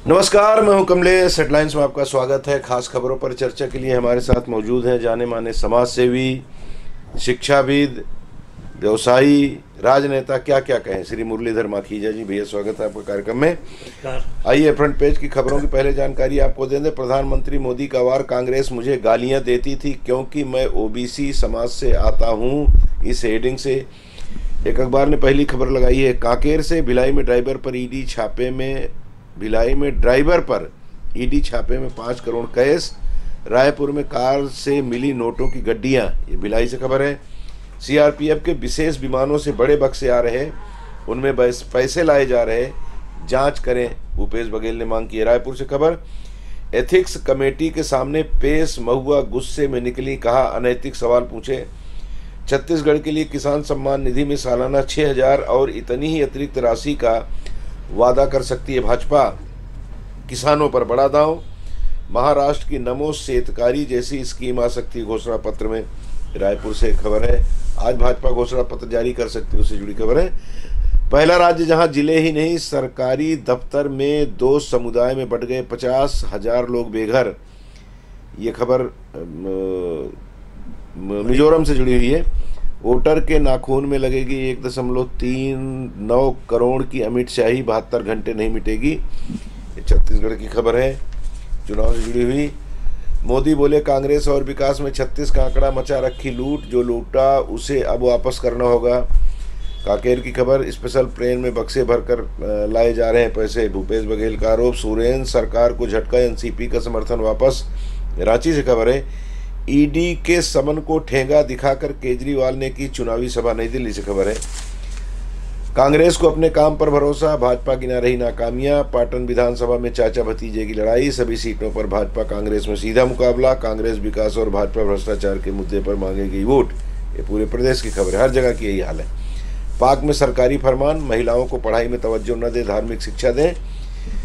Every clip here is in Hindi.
नमस्कार, मैं हूं कमलेश। हेडलाइंस में आपका स्वागत है। खास खबरों पर चर्चा के लिए हमारे साथ मौजूद हैं जाने माने समाज सेवी, शिक्षाविद, व्यवसायी, राजनेता, क्या क्या कहें, श्री मुरलीधर माखीजा जी। भैया स्वागत है आपका कार्यक्रम में। आइए फ्रंट पेज की खबरों की पहले जानकारी आपको दे दें। प्रधानमंत्री मोदी का वार, कांग्रेस मुझे गालियां देती थी क्योंकि मैं ओबीसी समाज से आता हूं। इस हेडिंग से एक अखबार ने पहली खबर लगाई है। कांकेर से भिलाई में ड्राइवर पर ईडी छापे में 5 करोड़ केस। रायपुर में कार से मिली नोटों की गड्डियां, ये भिलाई से खबर है। सीआरपीएफ के विशेष विमानों से बड़े बक्से आ रहे, उनमें पैसे लाए जा रहे, जांच करें, भूपेश बघेल ने मांग की है। रायपुर से खबर, एथिक्स कमेटी के सामने पेश महुआ गुस्से में निकली, कहा अनैतिक सवाल पूछे। छत्तीसगढ़ के लिए किसान सम्मान निधि में सालाना 6,000 और इतनी ही अतिरिक्त राशि का वादा कर सकती है भाजपा। किसानों पर बड़ा दांव, महाराष्ट्र की नमो शेतकारी जैसी स्कीम आ सकती है घोषणा पत्र में। रायपुर से खबर है, आज भाजपा घोषणा पत्र जारी कर सकती है, उससे जुड़ी खबर है। पहला राज्य जहां जिले ही नहीं सरकारी दफ्तर में 2 समुदाय में बंट गए, 50,000 लोग बेघर। ये खबर मिजोरम से जुड़ी हुई है। वोटर के नाखून में लगेगी 1.39 करोड़ की अमिट शाही, 72 घंटे नहीं मिटेगी। ये छत्तीसगढ़ की खबर है, चुनाव से जुड़ी हुई। मोदी बोले कांग्रेस और विकास में 36 का आंकड़ा, मचा रखी लूट, जो लूटा उसे अब वापस करना होगा। कांकेर की खबर, स्पेशल ट्रेन में बक्से भरकर लाए जा रहे हैं पैसे, भूपेश बघेल का आरोप। सुरेंद्र सरकार को झटका, एनसीपी का समर्थन वापस। रांची से खबर है, ईडी के समन को ठेंगा दिखाकर केजरीवाल ने की चुनावी सभा। नई दिल्ली से खबर है, कांग्रेस को अपने काम पर भरोसा, भाजपा गिना रही नाकामियां। पाटन विधानसभा में चाचा भतीजे की लड़ाई, सभी सीटों पर भाजपा कांग्रेस में सीधा मुकाबला। कांग्रेस विकास और भाजपा भ्रष्टाचार के मुद्दे पर मांगेगी वोट। ये पूरे प्रदेश की खबर है, हर जगह की यही हाल है। पाक में सरकारी फरमान, महिलाओं को पढ़ाई में तवज्जो न दे, धार्मिक शिक्षा दें।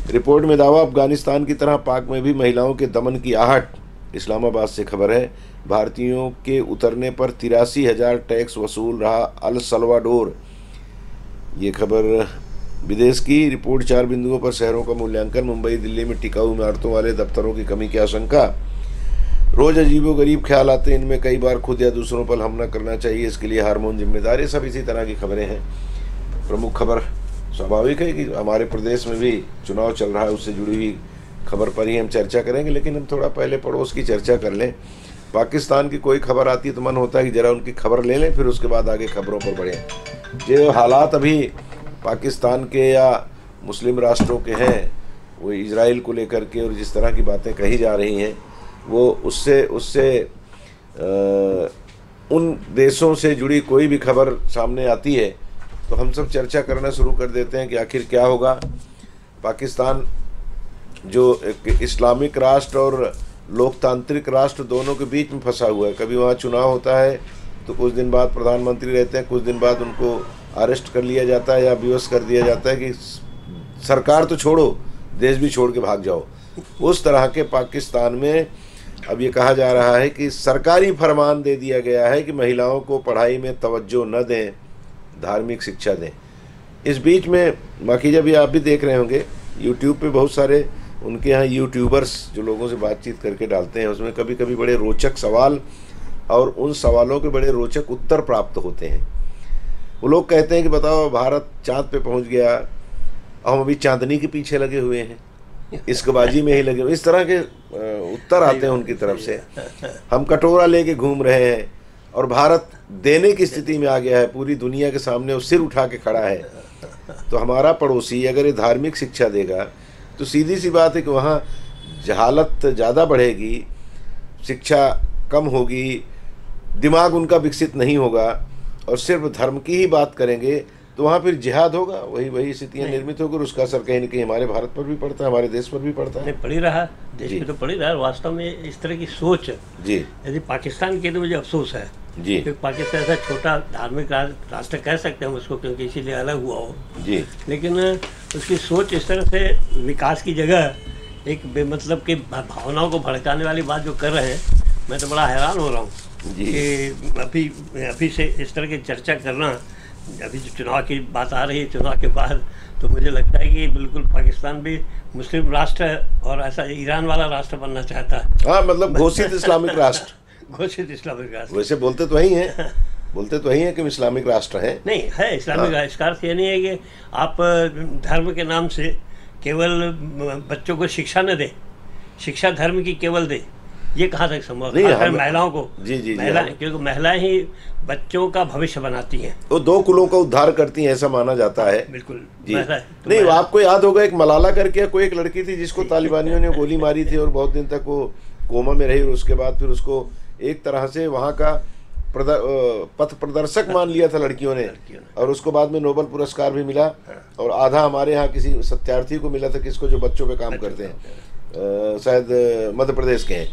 रिपोर्ट में दावा, अफगानिस्तान की तरह पाक में भी महिलाओं के दमन की आहट। इस्लामाबाद से खबर है, भारतीयों के उतरने पर 83,000 टैक्स वसूल रहा अल सल्वाडोर। ये खबर विदेश की। रिपोर्ट 4 बिंदुओं पर शहरों का मूल्यांकन, मुंबई दिल्ली में टिकाऊ इमारतों वाले दफ्तरों की कमी की आशंका। रोज अजीबोगरीब ख्याल आते हैं, इनमें कई बार खुद या दूसरों पर हमला करना चाहिए, इसके लिए हार्मोन जिम्मेदार। ये सब इसी तरह की खबरें हैं। प्रमुख खबर स्वाभाविक है कि हमारे प्रदेश में भी चुनाव चल रहा है, उससे जुड़ी हुई खबर पर ही हम चर्चा करेंगे, लेकिन हम थोड़ा पहले पड़ोस की चर्चा कर लें। पाकिस्तान की कोई खबर आती है तो मन होता है कि ज़रा उनकी खबर ले लें, फिर उसके बाद आगे खबरों पर बढ़ें। जो हालात अभी पाकिस्तान के या मुस्लिम राष्ट्रों के हैं, वो इजराइल को लेकर के और जिस तरह की बातें कही जा रही हैं, वो उससे उन देशों से जुड़ी कोई भी खबर सामने आती है तो हम सब चर्चा करना शुरू कर देते हैं कि आखिर क्या होगा। पाकिस्तान जो एक इस्लामिक राष्ट्र और लोकतांत्रिक राष्ट्र दोनों के बीच में फंसा हुआ है। कभी वहाँ चुनाव होता है तो कुछ दिन बाद प्रधानमंत्री रहते हैं, कुछ दिन बाद उनको अरेस्ट कर लिया जाता है या विवश कर दिया जाता है कि सरकार तो छोड़ो, देश भी छोड़ के भाग जाओ। उस तरह के पाकिस्तान में अब ये कहा जा रहा है कि सरकारी फरमान दे दिया गया है कि महिलाओं को पढ़ाई में तवज्जो न दें, धार्मिक शिक्षा दें। इस बीच में माखीजा भी, आप भी देख रहे होंगे यूट्यूब पे बहुत सारे उनके यहाँ यूट्यूबर्स जो लोगों से बातचीत करके डालते हैं, उसमें कभी कभी बड़े रोचक सवाल और उन सवालों के बड़े रोचक उत्तर प्राप्त होते हैं। वो लोग कहते हैं कि बताओ भारत चाँद पे पहुँच गया, हम अभी चांदनी के पीछे लगे हुए हैं, इश्कबाजी में ही लगे हुए, इस तरह के उत्तर आते हैं उनकी तरफ से। हम कटोरा लेके घूम रहे हैं और भारत देने की स्थिति में आ गया है, पूरी दुनिया के सामने वो सिर उठा के खड़ा है। तो हमारा पड़ोसी अगर ये धार्मिक शिक्षा देगा तो सीधी सी बात है कि वहाँ जहालत ज़्यादा बढ़ेगी, शिक्षा कम होगी, दिमाग उनका विकसित नहीं होगा और सिर्फ धर्म की ही बात करेंगे तो वहाँ फिर जिहाद होगा, वही स्थितियाँ निर्मित होगी और उसका असर कहीं न कहीं हमारे भारत पर भी पड़ता है, हमारे देश पर भी पड़ता है। पड़ी रहा, देश में तो पड़ी रहा। वास्तव में इस तरह की सोच जी, यदि पाकिस्तान के, तो मुझे अफसोस है जी, क्योंकि पाकिस्तान ऐसा छोटा धार्मिक राष्ट्र कह सकते हैं हम उसको, क्योंकि इसीलिए अलग हुआ हो जी, लेकिन उसकी सोच इस तरह से विकास की जगह एक बेमतलब की भावनाओं को भड़काने वाली बात जो कर रहे हैं, मैं तो बड़ा हैरान हो रहा हूँ कि अभी से इस तरह की चर्चा करना अभी जो चुनाव की बात आ रही है, चुनाव के बाद तो मुझे लगता है कि बिल्कुल पाकिस्तान भी मुस्लिम राष्ट्र है और ऐसा ईरान वाला राष्ट्र बनना चाहता है। हाँ, मतलब घोषित इस्लामिक राष्ट्र। घोषित इस्लामिक राष्ट्र। वैसे बोलते तो वही हैं, बोलते तो वही हैं कि हम इस्लामिक राष्ट्र हैं। नहीं है इस्लामिक राष्ट्र। इसका अर्थ ये नहीं है कि आप धर्म के नाम से केवल बच्चों को शिक्षा न दें, शिक्षा धर्म की केवल दें, ये कहाँ तक संभव है? खासकर महिलाओं को। जी, क्योंकि महिलाएं ही बच्चों का भविष्य बनाती हैं, वो 2 कुलों का उद्धार करती हैं, ऐसा माना जाता है। बिल्कुल जी। नहीं, आपको याद होगा एक मलाला करके कोई एक लड़की थी जिसको तालिबानियों ने गोली मारी थी और बहुत दिन तक वो कोमा में रही, और उसके बाद फिर उसको एक तरह से वहाँ का पथ प्रदर्शक मान लिया था लड़कियों ने, और उसको बाद में नोबेल पुरस्कार भी मिला। और आधा हमारे यहाँ किसी सत्यार्थी को मिला था, किसको, जो बच्चों पे काम करते हैं, शायद मध्य प्रदेश के हैं।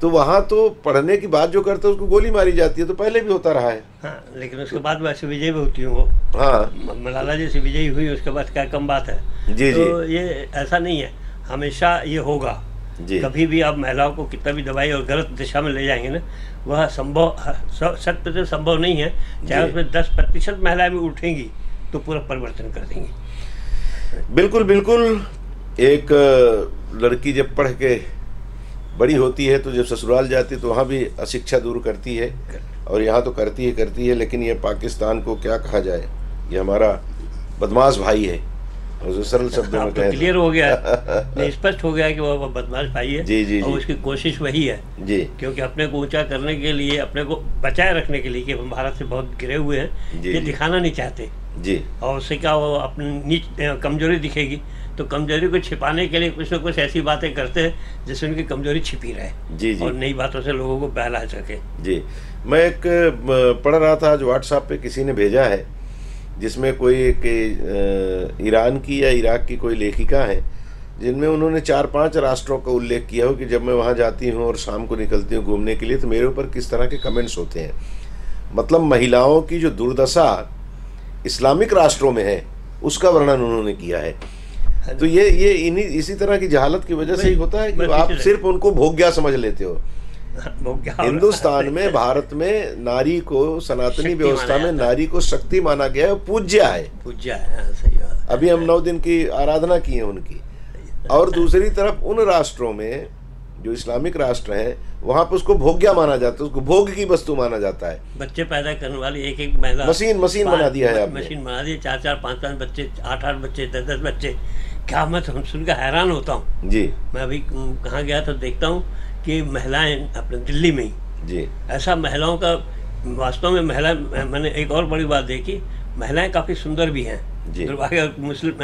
तो वहाँ तो पढ़ने की बात जो करते हैं उसको गोली मारी जाती है, तो पहले भी होता रहा है। हाँ, लेकिन उसके बाद वैसे विजय भी होती हूँ वो। हाँ, मलाला जैसी विजयी हुई, उसके बाद क्या कम बात है। जी तो जी, ये ऐसा नहीं है, हमेशा ये होगा जी। कभी भी आप महिलाओं को कितना भी दबाई और गलत दिशा में ले जाएंगे ना, वह संभव 100% संभव नहीं है। चाहे उसमें 10% महिलाएं भी उठेंगी तो पूरा परिवर्तन कर देंगी। बिल्कुल बिल्कुल। एक लड़की जब पढ़ के बड़ी होती है तो जब ससुराल जाती है तो वहाँ भी अशिक्षा दूर करती है, और यहाँ तो करती है। लेकिन ये पाकिस्तान को क्या कहा जाए, ये हमारा बदमाश भाई है, और सरल शब्दों में कहें क्लियर हो गया, स्पष्ट हो गया कि वो बदमाश भाई है। जी जी, और उसकी कोशिश वही है जी, क्योंकि अपने को ऊंचा करने के लिए, अपने को बचाए रखने के लिए कि हम भारत से बहुत गिरे हुए हैं, ये दिखाना नहीं चाहते जी। और उससे क्या, वो अपनी कमजोरी दिखेगी तो कमजोरी को छिपाने के लिए कुछ न कुछ ऐसी बातें करते हैं जिससे उनकी कमजोरी छिपी रहे, जी जी, और नई बातों से लोगों को बहला सके। जी, मैं एक पढ़ रहा था जो व्हाट्सएप पे किसी ने भेजा है, जिसमें कोई एक ईरान की या इराक की कोई लेखिका है, जिनमें उन्होंने 4-5 राष्ट्रों का उल्लेख किया हो कि जब मैं वहाँ जाती हूँ और शाम को निकलती हूँ घूमने के लिए तो मेरे ऊपर किस तरह के कमेंट्स होते हैं। मतलब महिलाओं की जो दुर्दशा इस्लामिक राष्ट्रों में है उसका वर्णन उन्होंने किया है। तो ये इसी तरह की जहालत की वजह से ही होता है कि आप सिर्फ उनको भोग्या समझ लेते हो। हिंदुस्तान में, भारत में नारी को, सनातनी व्यवस्था में नारी को शक्ति माना गया है, पूज्य है। सही बात। अभी हम 9 दिन की आराधना की है उनकी। और दूसरी तरफ उन राष्ट्रों में जो इस्लामिक राष्ट्र हैं वहाँ पर उसको भोग्या माना जाता है, उसको भोग की वस्तु माना जाता है। बच्चे पैदा करने वाली एक महिला, मशीन बना दिया है आपने। मशीन बना दी, 4-4, 5-5 बच्चे, 8-8 बच्चे, 10-10 बच्चे। क्या मैं तो सुनकर हैरान होता हूँ जी। मैं अभी कहाँ गया तो देखता हूँ कि महिलाएं अपने दिल्ली में ही जी, ऐसा महिलाओं का वास्तव में महिला, मैंने एक और बड़ी बात देखी, महिलाएं काफ़ी सुंदर भी हैं। दुर्भाग्य मुस्लिम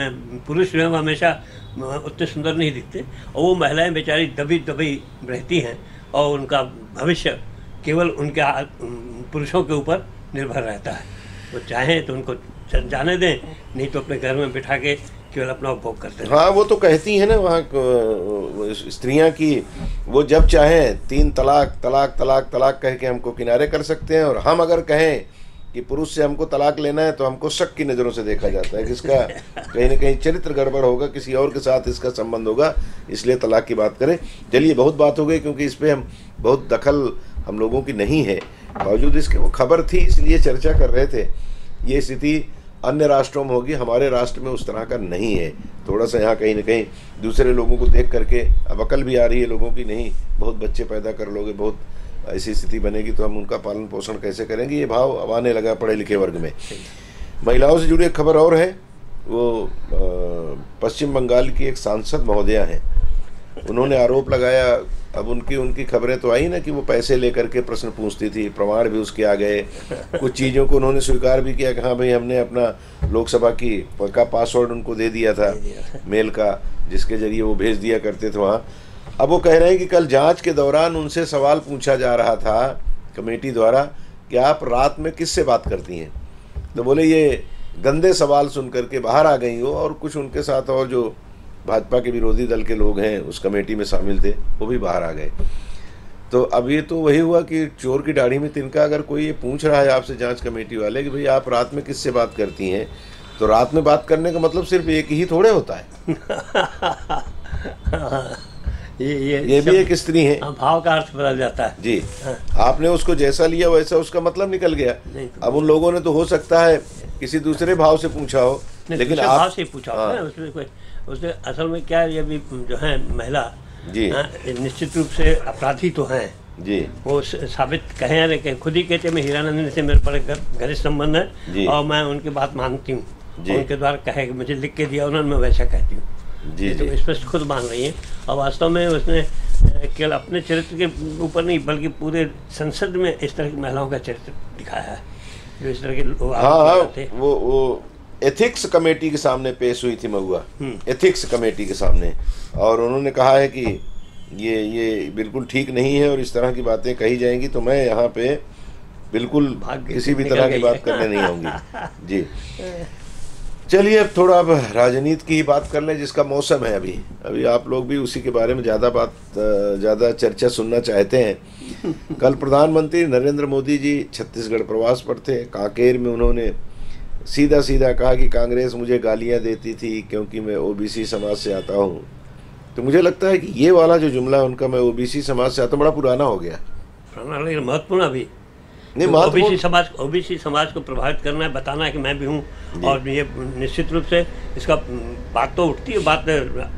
पुरुष जो है हमेशा उतने सुंदर नहीं दिखते, और वो महिलाएं बेचारी दबी रहती हैं और उनका भविष्य केवल उनके पुरुषों के ऊपर निर्भर रहता है। वो चाहें तो उनको जाने दें, नहीं तो अपने घर में बिठा के केवल अपना उपभोग करते हैं। हाँ, वो तो कहती हैं ना वहाँ स्त्रियाँ की, वो जब चाहें 3 तलाक कह के हमको किनारे कर सकते हैं, और हम अगर कहें कि पुरुष से हमको तलाक लेना है तो हमको शक की नज़रों से देखा जाता है कि इसका कहीं ना कहीं चरित्र गड़बड़ होगा, किसी और के साथ इसका संबंध होगा, इसलिए तलाक की बात करें। चलिए, बहुत बात हो गई क्योंकि इस पर हम बहुत दखल हम लोगों की नहीं है, बावजूद इसके वो खबर थी इसलिए चर्चा कर रहे थे। ये स्थिति अन्य राष्ट्रों में होगी, हमारे राष्ट्र में उस तरह का नहीं है। थोड़ा सा यहाँ कहीं ना कहीं दूसरे लोगों को देख करके अब अकल भी आ रही है लोगों की, नहीं बहुत बच्चे पैदा कर लोगे, बहुत ऐसी स्थिति बनेगी तो हम उनका पालन पोषण कैसे करेंगे, ये भाव अब आने लगा पढ़े लिखे वर्ग में। महिलाओं से जुड़ी एक खबर और है, वो पश्चिम बंगाल की एक सांसद महोदया हैं, उन्होंने आरोप लगाया, अब उनकी खबरें तो आई ना कि वो पैसे लेकर के प्रश्न पूछती थी, प्रमाण भी उसके आ गए, कुछ चीज़ों को उन्होंने स्वीकार भी किया कि हाँ भाई हमने अपना लोकसभा का पासवर्ड उनको दे दिया था मेल का, जिसके जरिए वो भेज दिया करते थे वहाँ। अब वो कह रहे हैं कि कल जांच के दौरान उनसे सवाल पूछा जा रहा था कमेटी द्वारा कि आप रात में किससे बात करती हैं, तो बोले ये गंदे सवाल सुन करके बाहर आ गई हो, और कुछ उनके साथ और जो भाजपा के विरोधी दल के लोग हैं उस कमेटी में शामिल थे वो भी बाहर आ गए। तो अब ये तो वही हुआ कि चोर की दाढ़ी में तिनका। अगर कोई ये पूछ रहा है आपसे जांच कमेटी वाले कि भाई आप रात में किससे बात करती हैं, तो रात में बात करने का मतलब सिर्फ एक ही थोड़े होता है। ये भी एक स्त्री है। भाव का अर्थ बदल जाता है जी। आपने उसको जैसा लिया वैसा उसका मतलब निकल गया। अब उन लोगों ने तो हो सकता है किसी दूसरे भाव से पूछा हो, लेकिन आप भाव से पूछा हो ना, उसमें कोई उसने असल में क्या, ये भी जो है महिला जी निश्चित रूप से अपराधी तो हैं जी, वो साबित कहें या नहीं कहें, खुद ही कहते हैं हीरानंदन से मेरे पर घनिष्ठ संबंध है और मैं उनकी बात मानती हूँ, उनके द्वारा कहे मुझे लिख के दिया उन्होंने, मैं वैसा कहती हूँ जी, तो स्पष्ट खुद मान रही है। और वास्तव में उसने केवल अपने चरित्र के ऊपर नहीं बल्कि पूरे संसद में इस तरह की महिलाओं का चरित्र दिखाया है जो इस तरह के लोग। हाँ, वो एथिक्स कमेटी के सामने पेश हुई थी महुआ, एथिक्स कमेटी के सामने, और उन्होंने कहा है कि ये बिल्कुल ठीक नहीं है और इस तरह की बातें कही जाएंगी तो मैं यहाँ पे बिल्कुल किसी भी तरह की बात करने नहीं आऊँगी जी। चलिए अब थोड़ा अब राजनीति की ही बात कर लें जिसका मौसम है अभी आप लोग भी उसी के बारे में ज़्यादा चर्चा सुनना चाहते हैं। कल प्रधानमंत्री नरेंद्र मोदी जी छत्तीसगढ़ प्रवास पर थे। कांकेर में उन्होंने सीधा कहा कि कांग्रेस मुझे गालियां देती थी क्योंकि मैं ओबीसी समाज से आता हूं। तो मुझे लगता है कि ये वाला जो जुमला उनका मैं ओबीसी समाज से आता हूं बड़ा पुराना हो गया, लेकिन महत्वपूर्ण अभी नहीं। ओबीसी समाज को प्रभावित करना है, बताना है कि मैं भी हूँ, और ये निश्चित रूप से इसका बात तो उठती है, बात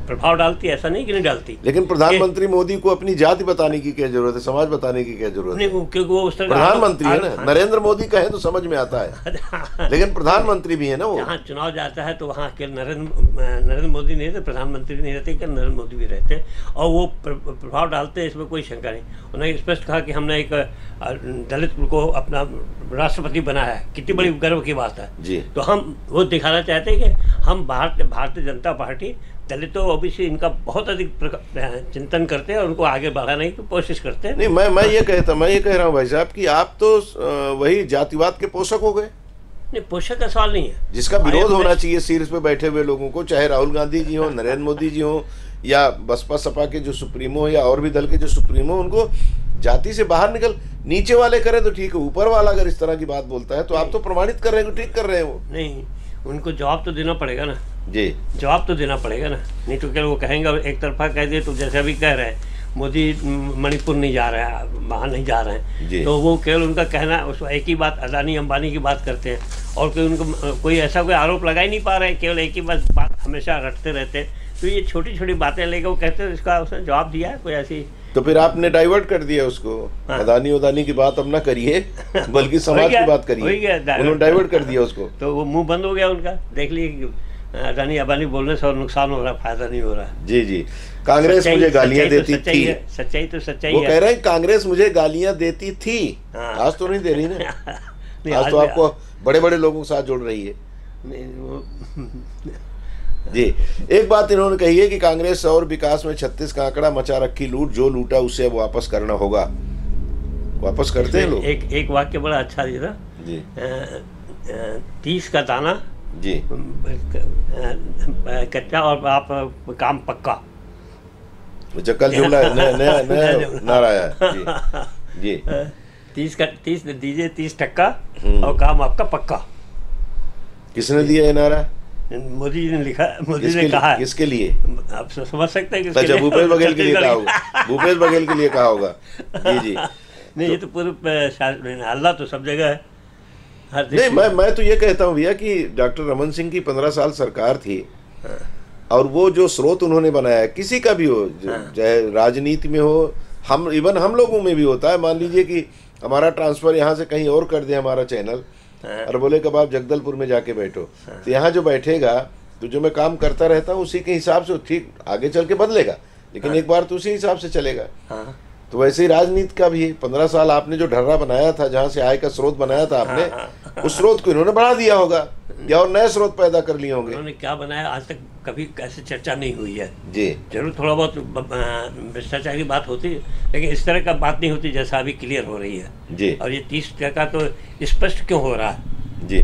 प्रभाव डालती है, ऐसा नहीं कि नहीं डालती। लेकिन प्रधानमंत्री मोदी को अपनी जाति बताने की क्या जरूरत है, समाज बताने की क्या जरूरत है? क्योंकि वो उस तरह प्रधानमंत्री है ना, नरेंद्र मोदी कहे तो समझ में आता है, लेकिन प्रधानमंत्री भी है ना। वो जहाँ चुनाव जाता है तो वहाँ केवल नरेंद्र मोदी नहीं रहते, प्रधानमंत्री नहीं रहते, केवल नरेंद्र मोदी भी रहते और वो प्रभाव डालते हैं, इसमें कोई शंका नहीं। उन्होंने स्पष्ट कहा कि हमने एक दलित को अपना राष्ट्रपति बनाया है, कितनी बड़ी गर्व की बात है जी। तो हम वो दिखाना चाहते हैं कि हम भारतीय जनता पार्टी दलितों ओबीसी इनका बहुत अधिक चिंतन करते हैं और उनको आगे बढ़ाने की कोशिश करते हैं। नहीं, मैं ये कह रहा हूँ भाई साहब कि आप तो वही जातिवाद के पोषक हो गए। नहीं, पोषक का सवाल नहीं है, जिसका विरोध होना चाहिए शीर्ष पे बैठे हुए लोगों को, चाहे राहुल गांधी जी हो, नरेंद्र मोदी जी हो, या बसपा सपा के जो सुप्रीमो या और भी दल के जो सुप्रीमो, उनको जाति से बाहर निकल, नीचे वाले करें तो ठीक है, ऊपर वाला अगर इस तरह की बात बोलता है तो आप तो प्रमाणित कर रहे हैं, ठीक कर रहे हैं। वो नहीं, उनको जवाब तो देना पड़ेगा ना जी, जवाब तो देना पड़ेगा ना, नहीं तो क्या वो कहेंगे एक तरफा कह दिए तो जैसे अभी कह रहे हैं मोदी मणिपुर नहीं जा रहा है, वहाँ नहीं जा रहे हैं, तो वो केवल उनका कहना उस एक ही बात अदानी अंबानी की बात करते हैं और कोई उनको कोई ऐसा कोई आरोप लगा ही नहीं पा रहे हैं, केवल एक ही बात हमेशा रटते रहते हैं। तो ये छोटी छोटी बातें लेकर वो कहते हैं, इसका उसने जवाब दिया है कोई ऐसी, तो फिर आपने डाइवर्ट कर दिया उसको। हाँ। अदानी की बात अब ना करिए बल्कि समाज की बात करिए, उन्होंने डाइवर्ट कर दिया उसको, तो वो मुंह बंद हो गया उनका। देख लिए अदानी अंबानी बोलने से और नुकसान हो रहा, फायदा नहीं हो रहा। जी जी, कांग्रेस मुझे गालियां देती थी, सच्चाई तो सच्चाई वो कह रहे हैं कांग्रेस मुझे गालियां देती थी। आज तो नहीं दे रही ना, आज तो आपको बड़े बड़े लोगों के साथ जोड़ रही है जी। एक बात इन्होंने कही है कि कांग्रेस और विकास में 36 का आंकड़ा, मचा रखी लूट, जो लूटा उसे अब वापस करना होगा। वापस करते हैं लोग। एक वाक्य बड़ा अच्छा था जी, 30 का दाना जी कच्चा और आप काम पक्का। अच्छा, कल जुमला नया नारा है जी, 30 दीजिए 30% और काम आपका पक्का। किसने दिया ये नारा? मोदी जी ने लिखा, मोदी ने कहा। किसके लिए? आप समझ सकते हैं अच्छा, भूपेश बघेल के लिए कहा होगा, भूपेश बघेल के लिए कहा होगा जी जी। नहीं, ये तो पूरे हल्ला तो सब जगह है। नहीं, मैं तो ये कहता हूँ भैया कि डॉक्टर रमन सिंह की 15 साल सरकार थी और वो जो स्रोत उन्होंने बनाया, किसी का भी हो, चाहे राजनीति में हो, इवन हम लोगों में भी होता है। मान लीजिए कि हमारा ट्रांसफर यहाँ से कहीं और कर दे हमारा चैनल, और बोले कब आप जगदलपुर में जाके बैठो, तो यहाँ जो बैठेगा तो जो मैं काम करता रहता हूँ उसी के हिसाब से ठीक आगे चल के बदलेगा, लेकिन एक बार तो उसी हिसाब से चलेगा। तो वैसे ही राजनीति का भी 15 साल आपने जो ढर्रा बनाया था, जहाँ से आय का स्रोत बनाया था आपने, उस स्रोत को इन्होंने बढ़ा दिया होगा या और नए स्रोत पैदा कर लिए होंगे। उन्होंने क्या बनाया आज तक कभी ऐसी चर्चा नहीं हुई है जी। जरूर थोड़ा बहुत भ्रष्टाचार की बात होती है, लेकिन इस तरह का बात नहीं होती जैसा अभी क्लियर हो रही है जी। और ये 30% तो स्पष्ट क्यों हो रहा है जी,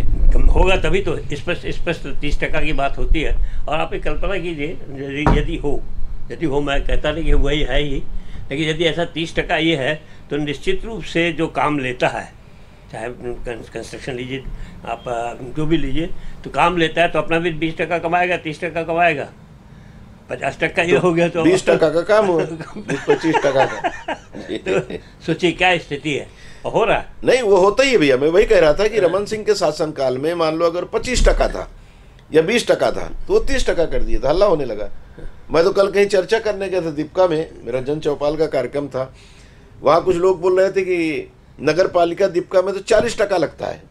होगा तभी तो स्पष्ट 30% की बात होती है। और आप एक कल्पना कीजिए, यदि हो, मैं कहता नहीं कि वही है ही, लेकिन यदि ऐसा 30% ये है तो निश्चित रूप से जो काम लेता है, चाहे कंस्ट्रक्शन लीजिए, आप जो भी लीजिए, तो काम लेता है तो अपना भी 20% कमाएगा, 30% कमाएगा। 50% ये हो गया तो 20% का काम हुआ, 20-25% का। तो सोचिए क्या स्थिति है, हो रहा है। नहीं, वो होता ही है भैया। मैं वही कह रहा था कि रमन सिंह के शासनकाल में मान लो अगर 25% था या 20% था तो वो 30% कर दिया था, हल्ला होने लगा। मैं तो कल कहीं चर्चा करने गया था दीपका में, मेरा जन चौपाल का कार्यक्रम था, वहाँ कुछ लोग बोल रहे थे कि नगर पालिका दीपका में तो 40% लगता है।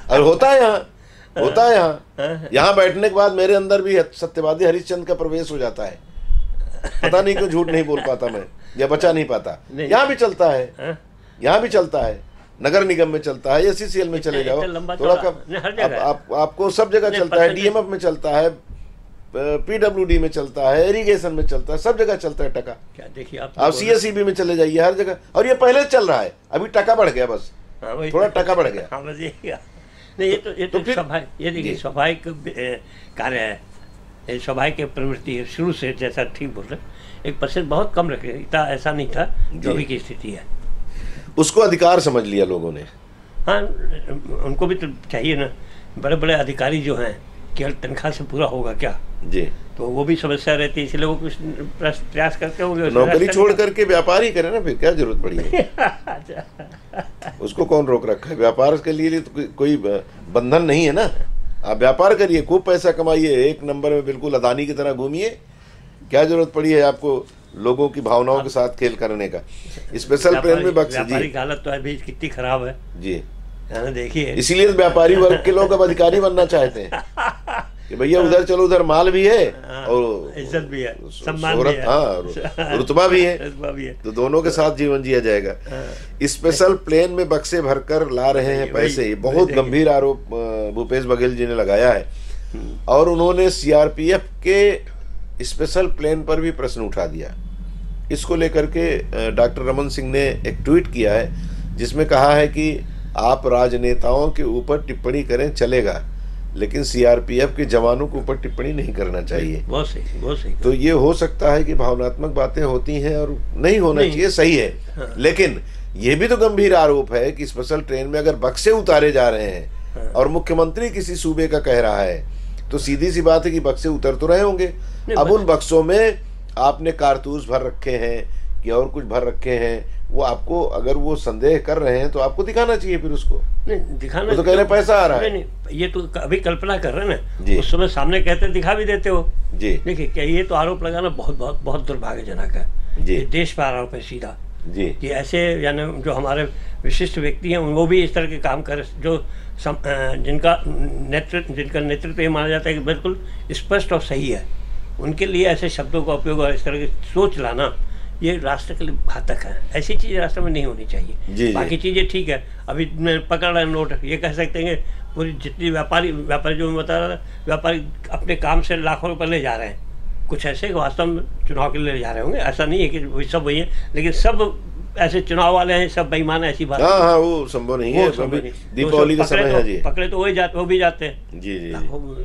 और होता है यहाँ बैठने के बाद मेरे अंदर भी सत्यवादी हरिश्चंद्र का प्रवेश हो जाता है। पता नहीं क्यों झूठ नहीं बोल पाता मैं, या बचा नहीं पाता। यहाँ भी चलता है, यहाँ भी चलता है, नगर निगम में चलता है, SCCL में चले जाओ, थोड़ा कम आपको सब जगह चलता है, DMF में चलता है, PWD में चलता है, इरिगेशन में चलता है, सब जगह चलता है टका। क्या देखिए आप CSEB में चले जाइए, हर जगह। और ये पहले चल रहा है, अभी टका बढ़ गया, बस थोड़ा टका बढ़ गया। हाँ, नहीं, ये तो फिर ये देखिए स्वाभाविक कार्य है, ये स्वाभाविक प्रवृत्ति है शुरू से, जैसा ठीक बोल रहे। 1% बहुत कम रखे था, ऐसा नहीं था जो भी की स्थिति है। उसको अधिकार समझ लिया लोगों ने। हाँ, उनको भी तो चाहिए ना, बड़े बड़े अधिकारी जो हैं केवल तनख्वाह से पूरा होगा क्या जी, तो वो भी समस्या रहती है, इसलिए वो कुछ प्रयास करते होंगे। नौकरी छोड़ करके व्यापार ही करे ना, फिर क्या जरूरत पड़ी है। उसको कौन रोक रखा है? व्यापार के लिए तो कोई बंधन नहीं है ना। आप व्यापार करिए, खूब पैसा कमाइए, 1 नंबर में बिल्कुल अदानी की तरह घूमिए। क्या जरूरत पड़ी है आपको लोगों की भावनाओं के साथ खेल करने का? स्पेशल ट्रेन में बक्स जी, हालत तो अभी कितनी खराब है जी, देखिए। इसीलिए तो व्यापारी वर्ग के लोग अब अधिकारी बनना चाहते हैं कि भैया उधर चलो, उधर माल भी है और इज्जत भी है, सम्मान भी है, हाँ, रुतबा भी है, तो दोनों के साथ जीवन जिया जाएगा। स्पेशल प्लेन में बक्से भरकर ला रहे हैं पैसे, ये बहुत गंभीर आरोप भूपेश बघेल जी ने लगाया है। और उन्होंने CRPF के स्पेशल प्लेन पर भी प्रश्न उठा दिया। इसको लेकर के डॉक्टर रमन सिंह ने एक ट्वीट किया है जिसमें कहा है कि आप राजनेताओं के ऊपर टिप्पणी करें चलेगा, लेकिन CRPF के जवानों के ऊपर टिप्पणी नहीं करना चाहिए। बहुत सही, बहुत सही। तो ये हो सकता है कि भावनात्मक बातें होती हैं और नहीं होना चाहिए, सही है। हाँ। लेकिन ये भी तो गंभीर आरोप है कि स्पेशल ट्रेन में अगर बक्से उतारे जा रहे हैं, हाँ, और मुख्यमंत्री किसी सूबे का कह रहा है, तो सीधी सी बात है कि बक्से उतर तो रहे होंगे। अब उन बक्सों में आपने कारतूस भर रखे हैं कि और कुछ भर रखे हैं, वो आपको अगर वो संदेह कर रहे हैं तो आपको दिखाना चाहिए फिर उसको। नहीं दिखाना तो कह रहे पैसा आ रहा है। नहीं, ये तो अभी कल्पना कर रहे हैं ना, उस समय सामने कहते दिखा भी देते हो जी। देखिए क्या ये तो आरोप लगाना बहुत बहुत बहुत दुर्भाग्यजनक है जी। ये देश पर आरोप है सीधा जी, कि ऐसे यानी जो हमारे विशिष्ट व्यक्ति हैं वो भी इस तरह के काम कर, जो जिनका नेतृत्व ये माना जाता है कि बिल्कुल स्पष्ट और सही है, उनके लिए ऐसे शब्दों का उपयोग और इस तरह की सोच लाना ये राष्ट्र के लिए घातक है। ऐसी चीज़ राष्ट्र में नहीं होनी चाहिए जी, बाकी चीज़ें ठीक है। अभी मैं पकड़ रहा नोट, ये कह सकते हैं कि पूरी जितनी व्यापारी जो मैं बता रहा था, व्यापारी अपने काम से लाखों रुपये ले जा रहे हैं, कुछ ऐसे वास्तव में चुनाव के लिए ले जा रहे होंगे, ऐसा नहीं है कि वही सब वही है, लेकिन सब ऐसे चुनाव वाले हैं, सब बेईमान है, ऐसी बात। हाँ हाँ, वो संभव नहीं है, दीपावली का समय है जी, पकड़े तो वही जाते, वो भी जाते हैं जी जी,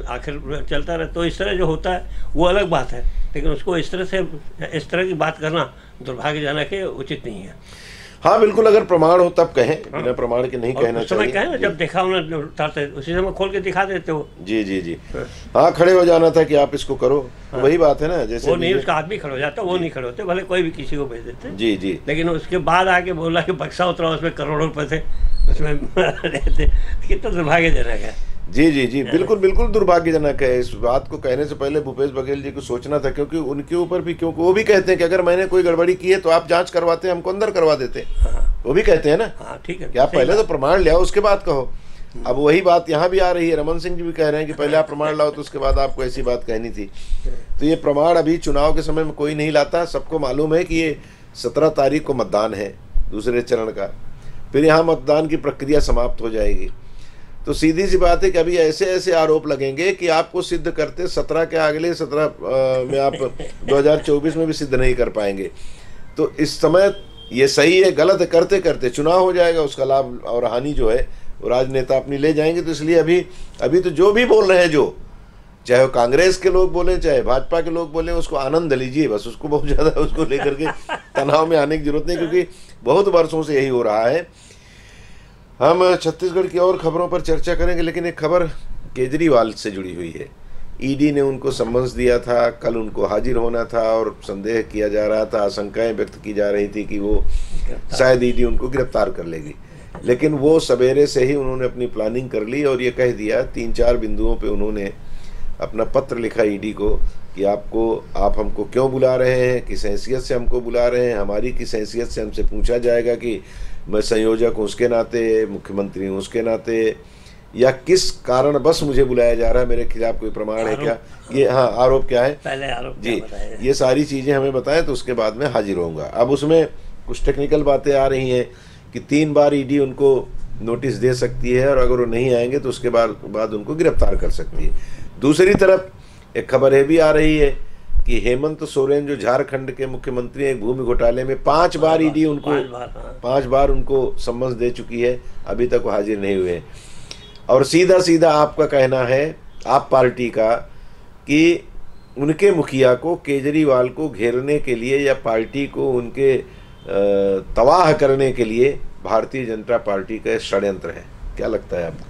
आखिर चलता रहे। तो इस तरह जो होता है वो अलग बात है, लेकिन उसको इस तरह की बात करना दुर्भाग्यजनक है, उचित नहीं है। हाँ बिल्कुल, अगर प्रमाण हो तब कहें, बिना प्रमाण के नहीं कहना चाहिए। कहें ना, जब देखा उन्होंने उतारते उसी समय खोल के दिखा देते हो जी जी जी। हाँ, खड़े हो जाना था कि आप इसको करो, हाँ। वही बात है ना, जैसे वो नहीं, उसका आदमी खड़े हो जाता, वो नहीं खड़े होते, भले कोई भी किसी को भेज देते जी जी, लेकिन उसके बाद आके बोला कि बक्सा उतरा, उसमें करोड़ों रुपए थे, उसमें रहते, कितना दुर्भाग्यजनक है जी जी जी। बिल्कुल बिल्कुल दुर्भाग्यजनक है। इस बात को कहने से पहले भूपेश बघेल जी को सोचना था, क्योंकि उनके ऊपर भी, क्योंकि वो भी कहते हैं कि अगर मैंने कोई गड़बड़ी की है तो आप जांच करवाते, हमको अंदर करवा देते, हाँ। वो भी कहते हैं ना, हाँ, ठीक है, कि आप पहले तो प्रमाण ले आओ उसके बाद कहो। अब वही बात यहाँ भी आ रही है, रमन सिंह जी भी कह रहे हैं कि पहले आप प्रमाण लाओ तो उसके बाद आपको ऐसी बात कहनी थी। तो ये प्रमाण अभी चुनाव के समय में कोई नहीं लाता। सबको मालूम है कि ये 17 तारीख को मतदान है दूसरे चरण का, फिर यहाँ मतदान की प्रक्रिया समाप्त हो जाएगी। तो सीधी सी बात है कि अभी ऐसे ऐसे आरोप लगेंगे कि आपको सिद्ध करते 17 के अगले 17 में आप 2024 में भी सिद्ध नहीं कर पाएंगे। तो इस समय ये सही है गलत है करते करते चुनाव हो जाएगा, उसका लाभ और हानि जो है वो राजनेता अपनी ले जाएंगे। तो इसलिए अभी तो जो भी बोल रहे हैं, जो चाहे वो कांग्रेस के लोग बोले चाहे भाजपा के लोग बोले, उसको आनंद लीजिए बस, उसको बहुत ज़्यादा उसको लेकर के तनाव में आने की जरूरत नहीं, क्योंकि बहुत वर्षों से यही हो रहा है। हम छत्तीसगढ़ की और खबरों पर चर्चा करेंगे, लेकिन एक खबर केजरीवाल से जुड़ी हुई है। ईडी ने उनको समन्स दिया था, कल उनको हाजिर होना था और संदेह किया जा रहा था, आशंकाएं व्यक्त की जा रही थी कि वो शायद ईडी उनको गिरफ्तार कर लेगी। लेकिन वो सवेरे से ही उन्होंने अपनी प्लानिंग कर ली और ये कह दिया, 3-4 बिंदुओं पे उन्होंने अपना पत्र लिखा ईडी को कि आप हमको क्यों बुला रहे हैं, किस हैसियत से हमको बुला रहे हैं, हमारी किस हैसियत से हमसे पूछा जाएगा कि मैं संयोजक हूँ उसके नाते, मुख्यमंत्री हूँ उसके नाते, या किस कारण बस मुझे बुलाया जा रहा है, मेरे खिलाफ कोई प्रमाण है क्या, ये हाँ आरोप क्या है, पहले आरोप जी, ये सारी चीज़ें हमें बताएं तो उसके बाद में हाजिर होऊंगा। अब उसमें कुछ टेक्निकल बातें आ रही हैं कि 3 बार ईडी उनको नोटिस दे सकती है और अगर वो नहीं आएंगे तो उसके बाद उनको गिरफ्तार कर सकती है। दूसरी तरफ एक खबर ये भी आ रही है कि हेमंत सोरेन जो झारखंड के मुख्यमंत्री हैं, भूमि घोटाले में 5 बार ईडी उनको 5 बार उनको समन्स दे चुकी है, अभी तक वो हाजिर नहीं हुए। और सीधा सीधा आपका कहना है, आप पार्टी का, कि उनके मुखिया को, केजरीवाल को घेरने के लिए या पार्टी को उनके तबाह करने के लिए भारतीय जनता पार्टी का षड्यंत्र है। क्या लगता है आपको?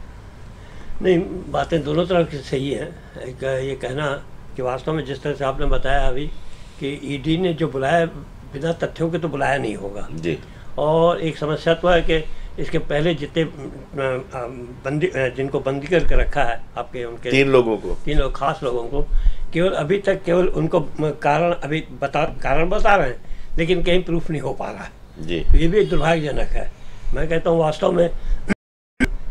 नहीं, बातें दोनों तरफ की सही है। एक ये कहना कि वास्तव में जिस तरह से आपने बताया अभी कि ईडी ने जो बुलाया बिना तथ्यों के तो बुलाया नहीं होगा जी। और एक समस्या तो है कि इसके पहले जितने जिनको बंदी करके रखा है आपके, उनके 3 लोगों को, 3 लोग खास लोगों को, केवल अभी तक केवल उनको कारण बता रहे हैं लेकिन कहीं प्रूफ नहीं हो पा रहा है जी। तो ये भी दुर्भाग्यजनक है। मैं कहता हूँ वास्तव में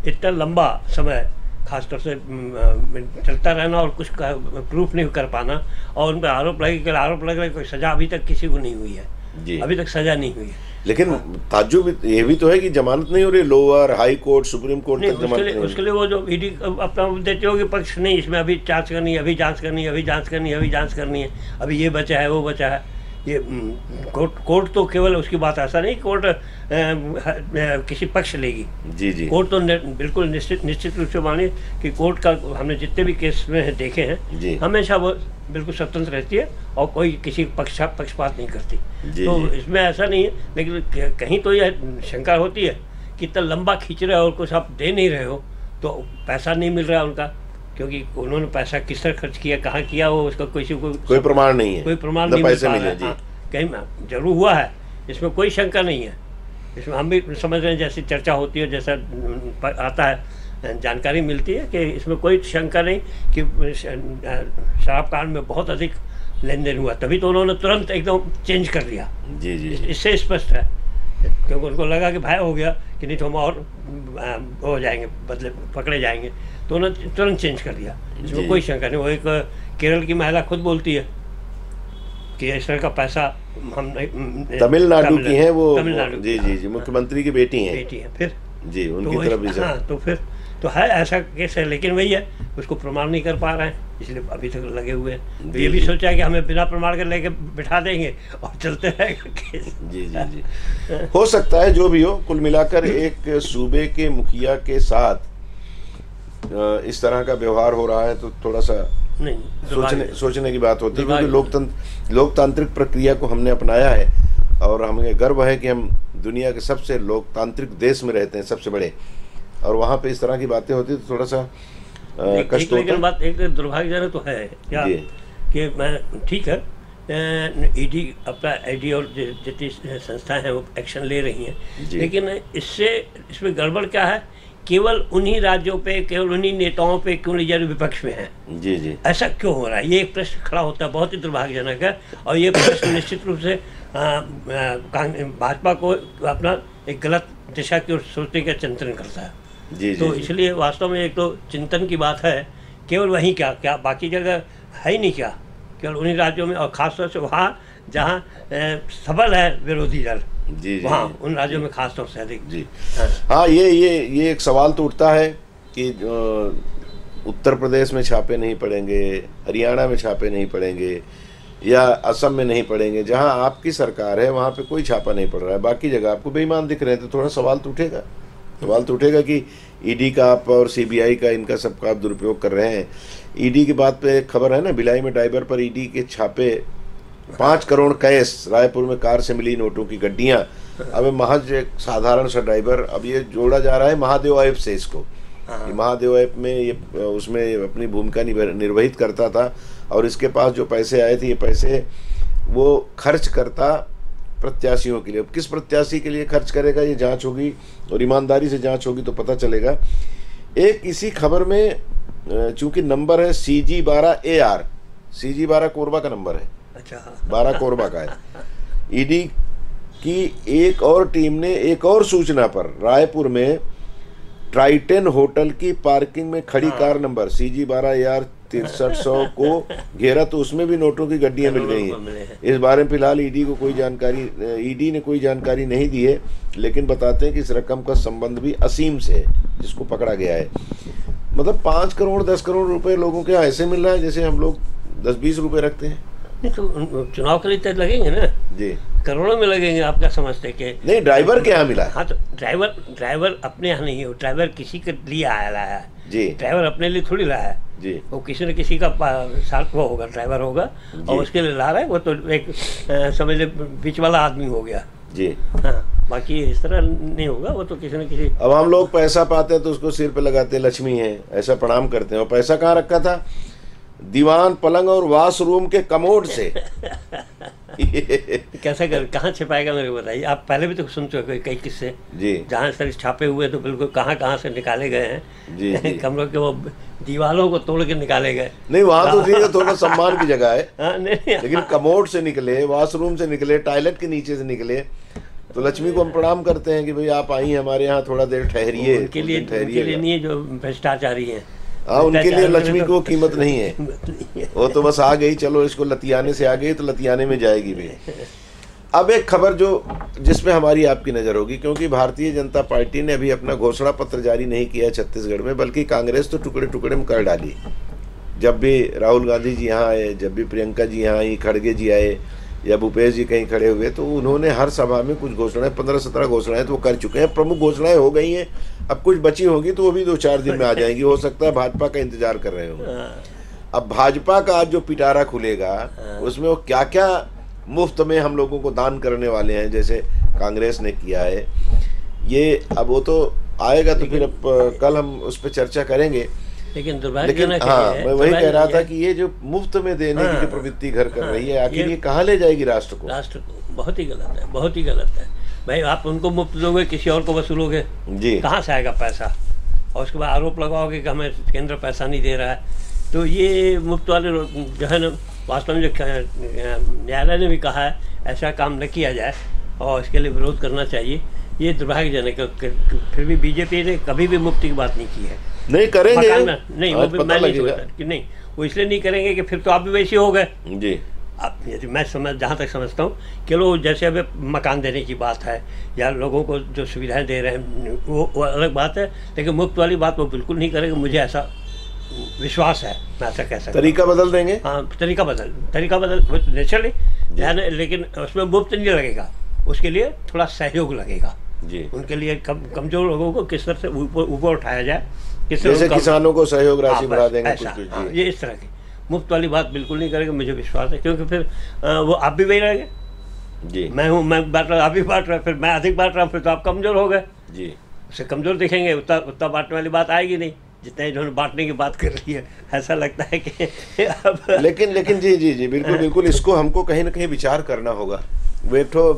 इतना लंबा समय खासतौर से चलता रहना और कुछ प्रूफ नहीं कर पाना और उन पर आरोप लग रहा है, कोई सजा अभी तक किसी को नहीं हुई है जी। अभी तक सजा नहीं हुई है। लेकिन ताज्जुब ये भी तो है कि जमानत नहीं हो रही, lower high court supreme court तक जमानत नहीं। उसके लिए वो जो ईडी अपना देते हो कि पक्ष नहीं, इसमें अभी जांच करनी है, अभी जांच करनी है, अभी जांच करनी है, अभी जांच करनी है, अभी ये बचा है वो बचा है। ये कोर्ट तो केवल उसकी बात ऐसा नहीं, कोर्ट किसी पक्ष लेगी जी जी। कोर्ट तो बिल्कुल निश्चित रूप से मानिए कि कोर्ट का हमने जितने भी केस में देखे हैं हमेशा वो बिल्कुल स्वतंत्र रहती है और कोई किसी पक्षपात नहीं करती तो इसमें ऐसा नहीं है। लेकिन कहीं तो यह शंका होती है कि इतना लंबा खींच रहे हो और कुछ आप दे नहीं रहे हो तो पैसा नहीं मिल रहा उनका, क्योंकि उन्होंने पैसा किस तरह खर्च किया, कहाँ किया, वो उसका कोई प्रमाण नहीं है, कोई प्रमाण नहीं मिल पा रहा है। कहीं जरूर हुआ है, इसमें कोई शंका नहीं है। इसमें हम भी समझ रहे हैं, जैसी चर्चा होती है, जैसा आता है जानकारी मिलती है कि इसमें कोई शंका नहीं कि शराब कांड में बहुत अधिक लेन देन हुआ, तभी तो उन्होंने तुरंत एकदम चेंज कर दिया जी जी। इससे स्पष्ट है, क्योंकि उनको लगा कि भाई हो गया कि नहीं तो हम और हो जाएंगे, बदले पकड़े जाएंगे, तो उन्होंने तुरंत चेंज कर दिया। इसमें कोई शंका नहीं। वो एक केरल की महिला खुद बोलती है कि इस तरह का पैसा हम तमिलनाडु की है वो, जी जी जी, मुख्यमंत्री की बेटी है फिर जी, उनकी तरफ भी। हाँ, तो फिर तो है ऐसा केस है, लेकिन वही है उसको प्रमाण नहीं कर पा रहे हैं, इसलिए अभी तक लगे हुए हैं। तो ये भी सोचा है कि हमें बिना प्रमाण के लेके बिठा देंगे और चलते रहेगा केस। जी जी जी। हो सकता है जो भी हो, कुल मिलाकर एक सूबे के मुखिया के साथ इस तरह का व्यवहार हो रहा है तो थोड़ा सा सोचने की बात होती है, क्योंकि लोकतांत्रिक प्रक्रिया को हमने अपनाया है और हमें गर्व है कि हम दुनिया के सबसे लोकतांत्रिक देश में रहते हैं, सबसे बड़े, और वहाँ पे इस तरह की बातें होती तो थोड़ा सा कष्ट होता है। लेकिन बात एक दुर्भाग्यजनक तो है क्या कि मैं ठीक है, ईडी और जितनी संस्थाएं हैं वो एक्शन ले रही हैं, लेकिन इसमें गड़बड़ क्या है, केवल उन्हीं राज्यों पे, केवल उन्हीं नेताओं पे क्यों नहीं जा रहे विपक्ष में हैं जी जी। ऐसा क्यों हो रहा है, ये एक प्रश्न खड़ा होता है, बहुत ही दुर्भाग्यजनक है। और ये प्रश्न निश्चित रूप से भाजपा को अपना एक गलत दिशा की ओर सोचने का चिंतन करता है जी। तो इसलिए वास्तव में एक तो चिंतन की बात है, केवल वहीं क्या बाकी जगह है ही नहीं, क्या केवल उन्हीं राज्यों में, और खासतौर से वहाँ जहाँ सबल है विरोधी दल जी, वहाँ उन राज्यों में खास तौर से अधिक जी। हाँ, ये एक सवाल तो उठता है कि उत्तर प्रदेश में छापे नहीं पड़ेंगे, हरियाणा में छापे नहीं पड़ेंगे या असम में नहीं पड़ेंगे, जहाँ आपकी सरकार है वहाँ पे कोई छापा नहीं पड़ रहा है, बाकी जगह आपको बेईमान दिख रहे हैं, तो थोड़ा सवाल तो उठेगा कि ईडी का आप और सीबीआई का, इनका सबका आप दुरुपयोग कर रहे हैं। ईडी की बात पे एक खबर है ना, भिलाई में ड्राइवर पर ईडी के छापे, 5 करोड़ कैश, रायपुर में कार से मिली नोटों की गड्डियां। अब महज एक साधारण सा ड्राइवर, अब ये जोड़ा जा रहा है महादेव ऐप से इसको महादेव ऐप में ये उसमें अपनी भूमिका निर्वहित करता था, और इसके पास जो पैसे आए थे ये पैसे वो खर्च करता प्रत्याशियों के लिए। अब किस प्रत्याशी के लिए खर्च करेगा ये जांच होगी, और ईमानदारी से जांच होगी तो पता चलेगा। एक इसी खबर में चूंकि नंबर है CG12AR, CG12 कोरबा का नंबर है, अच्छा 12 कोरबा का है। ईडी की एक और टीम ने एक और सूचना पर रायपुर में ट्राइटन होटल की पार्किंग में खड़ी कार नंबर CG12AR 6300 को घेरा, तो उसमें भी नोटों की गड्डियां मिल गई हैं। इस बारे में फिलहाल ईडी ने कोई जानकारी नहीं दी है, लेकिन बताते हैं कि इस रकम का संबंध भी असीम से है जिसको पकड़ा गया है। मतलब 5 करोड़ 10 करोड़ रुपए लोगों के यहाँ ऐसे मिल रहा है जैसे हम लोग 10-20 रुपए रखते हैं। नहीं तो चुनाव के लिए तो लगेंगे ना जी, करोड़ों में लगेंगे। आप क्या समझते हैं कि नहीं ड्राइवर के यहाँ मिला? हाँ तो ड्राइवर अपने यहाँ नहीं है, ड्राइवर किसी के लिए आया है जी, ड्राइवर अपने लिए थोड़ी लाया है जी, वो किसी न किसी का साथ वो होगा, ड्राइवर होगा और उसके लिए ला रहा है। वो तो एक समझ ले बीच वाला आदमी हो गया जी। हाँ, बाकी इस तरह नहीं होगा, वो तो किसी न किसी। अब हम लोग पैसा पाते हैं तो उसको सिर पे लगाते हैं, लक्ष्मी है ऐसा प्रणाम करते हैं। और पैसा कहाँ रखा था? दीवान, पलंग और वाशरूम के कमोड से। कैसा कर कहाँ छिपाएगा मेरे को बताइए। आप पहले भी तो सुन चुके हैं कई किस्से जी, जहाँ सर छापे हुए तो बिल्कुल कहाँ से निकाले गए हैं जी, जी। कमरों के वो दीवारों को तोड़ के निकाले गए। नहीं वहाँ तो ठीक है, थोड़ा सम्मान की जगह है। नहीं, लेकिन कमोड से निकले, वाशरूम से निकले, टॉयलेट के नीचे से निकले, तो लक्ष्मी को हम प्रणाम करते हैं कि भाई आप आई हमारे यहाँ, थोड़ा देर ठहरिए। उनके लिए नहीं, जो भ्रष्टाचारी है हाँ, उनके लिए लक्ष्मी को कीमत नहीं है। वो तो बस आ गई, चलो इसको लतियाने से आ गई तो लतियाने में जाएगी भी। अब एक खबर जो जिसमें हमारी आपकी नज़र होगी, क्योंकि भारतीय जनता पार्टी ने अभी अपना घोषणा पत्र जारी नहीं किया छत्तीसगढ़ में, बल्कि कांग्रेस तो टुकड़े टुकड़े में कर डाली। जब भी राहुल गांधी जी यहाँ आए, जब भी प्रियंका जी यहाँ आई, खड़गे जी आए या भूपेश जी कहीं खड़े हुए, तो उन्होंने हर सभा में कुछ घोषणाएं, 15-17 घोषणाएं तो वो कर चुके हैं। प्रमुख घोषणाएं हो गई हैं, अब कुछ बची होगी तो वो भी 2-4 दिन में आ जाएंगी। हो सकता है भाजपा का इंतजार कर रहे हो। अब भाजपा का आज जो पिटारा खुलेगा उसमें वो क्या क्या मुफ्त में हम लोगों को दान करने वाले हैं, जैसे कांग्रेस ने किया है ये। अब वो तो आएगा तो फिर अब कल हम उस पर चर्चा करेंगे। लेकिन हाँ, मैं वही कह रहा था कि ये जो मुफ्त में देने की जो प्रवृत्ति घर कर रही है, आखिर ये कहाँ ले जाएगी राष्ट्र को? राष्ट्र को बहुत ही गलत है, बहुत ही गलत है भाई। आप उनको मुफ्त दोगे, किसी और को वसूलोगे जी, कहाँ से आएगा पैसा? और उसके बाद आरोप लगाओगे कि हमें केंद्र पैसा नहीं दे रहा है। तो ये मुफ्त वाले जो है ना, वास्तव में जो न्यायालय ने भी कहा है ऐसा काम न किया जाए और इसके लिए विरोध करना चाहिए। ये दुर्भाग्यजनक है। फिर भी बीजेपी ने कभी भी मुफ्त की बात नहीं की है। नहीं करेंगे, नहीं वो भी मैं नहीं सोचता कि नहीं, वो इसलिए नहीं करेंगे कि फिर तो आप भी वैसे हो गए जी। अब यदि मैं जहाँ तक समझता हूँ कि लोग जैसे अब मकान देने की बात है या लोगों को जो सुविधाएं दे रहे हैं वो अलग बात है, लेकिन मुफ्त वाली बात वो बिल्कुल नहीं करेंगे। मुझे ऐसा विश्वास है, मैं ऐसा कह सकता हूँ। तरीका बदल देंगे? हाँ, तरीका बदल नेचुरली, लेकिन उसमें मुफ्त नहीं लगेगा, उसके लिए थोड़ा सहयोग लगेगा जी। उनके लिए कमजोर लोगों को किस तरह से ऊपर उठाया जाए, जैसे किसानों को सहयोग राशि बढ़ा देंगे कुछ। ये इस तरह की मुफ्त वाली बात बिल्कुल नहीं करेंगे, मुझे विश्वास है। क्योंकि फिर वो आप भी वही रहेंगे जी। मैं बांट रहा, आप भी बांट रहा, फिर मैं अधिक बांट रहा हूँ, फिर तो आप कमजोर हो गए जी। उससे कमजोर दिखेंगे, उतना बांटने वाली बात आएगी नहीं जितना इन्होंने बांटने की बात कर रही है। ऐसा लगता है कि अब लेकिन जी जी जी बिल्कुल इसको हमको कहीं ना कहीं विचार करना होगा। वो एक ठो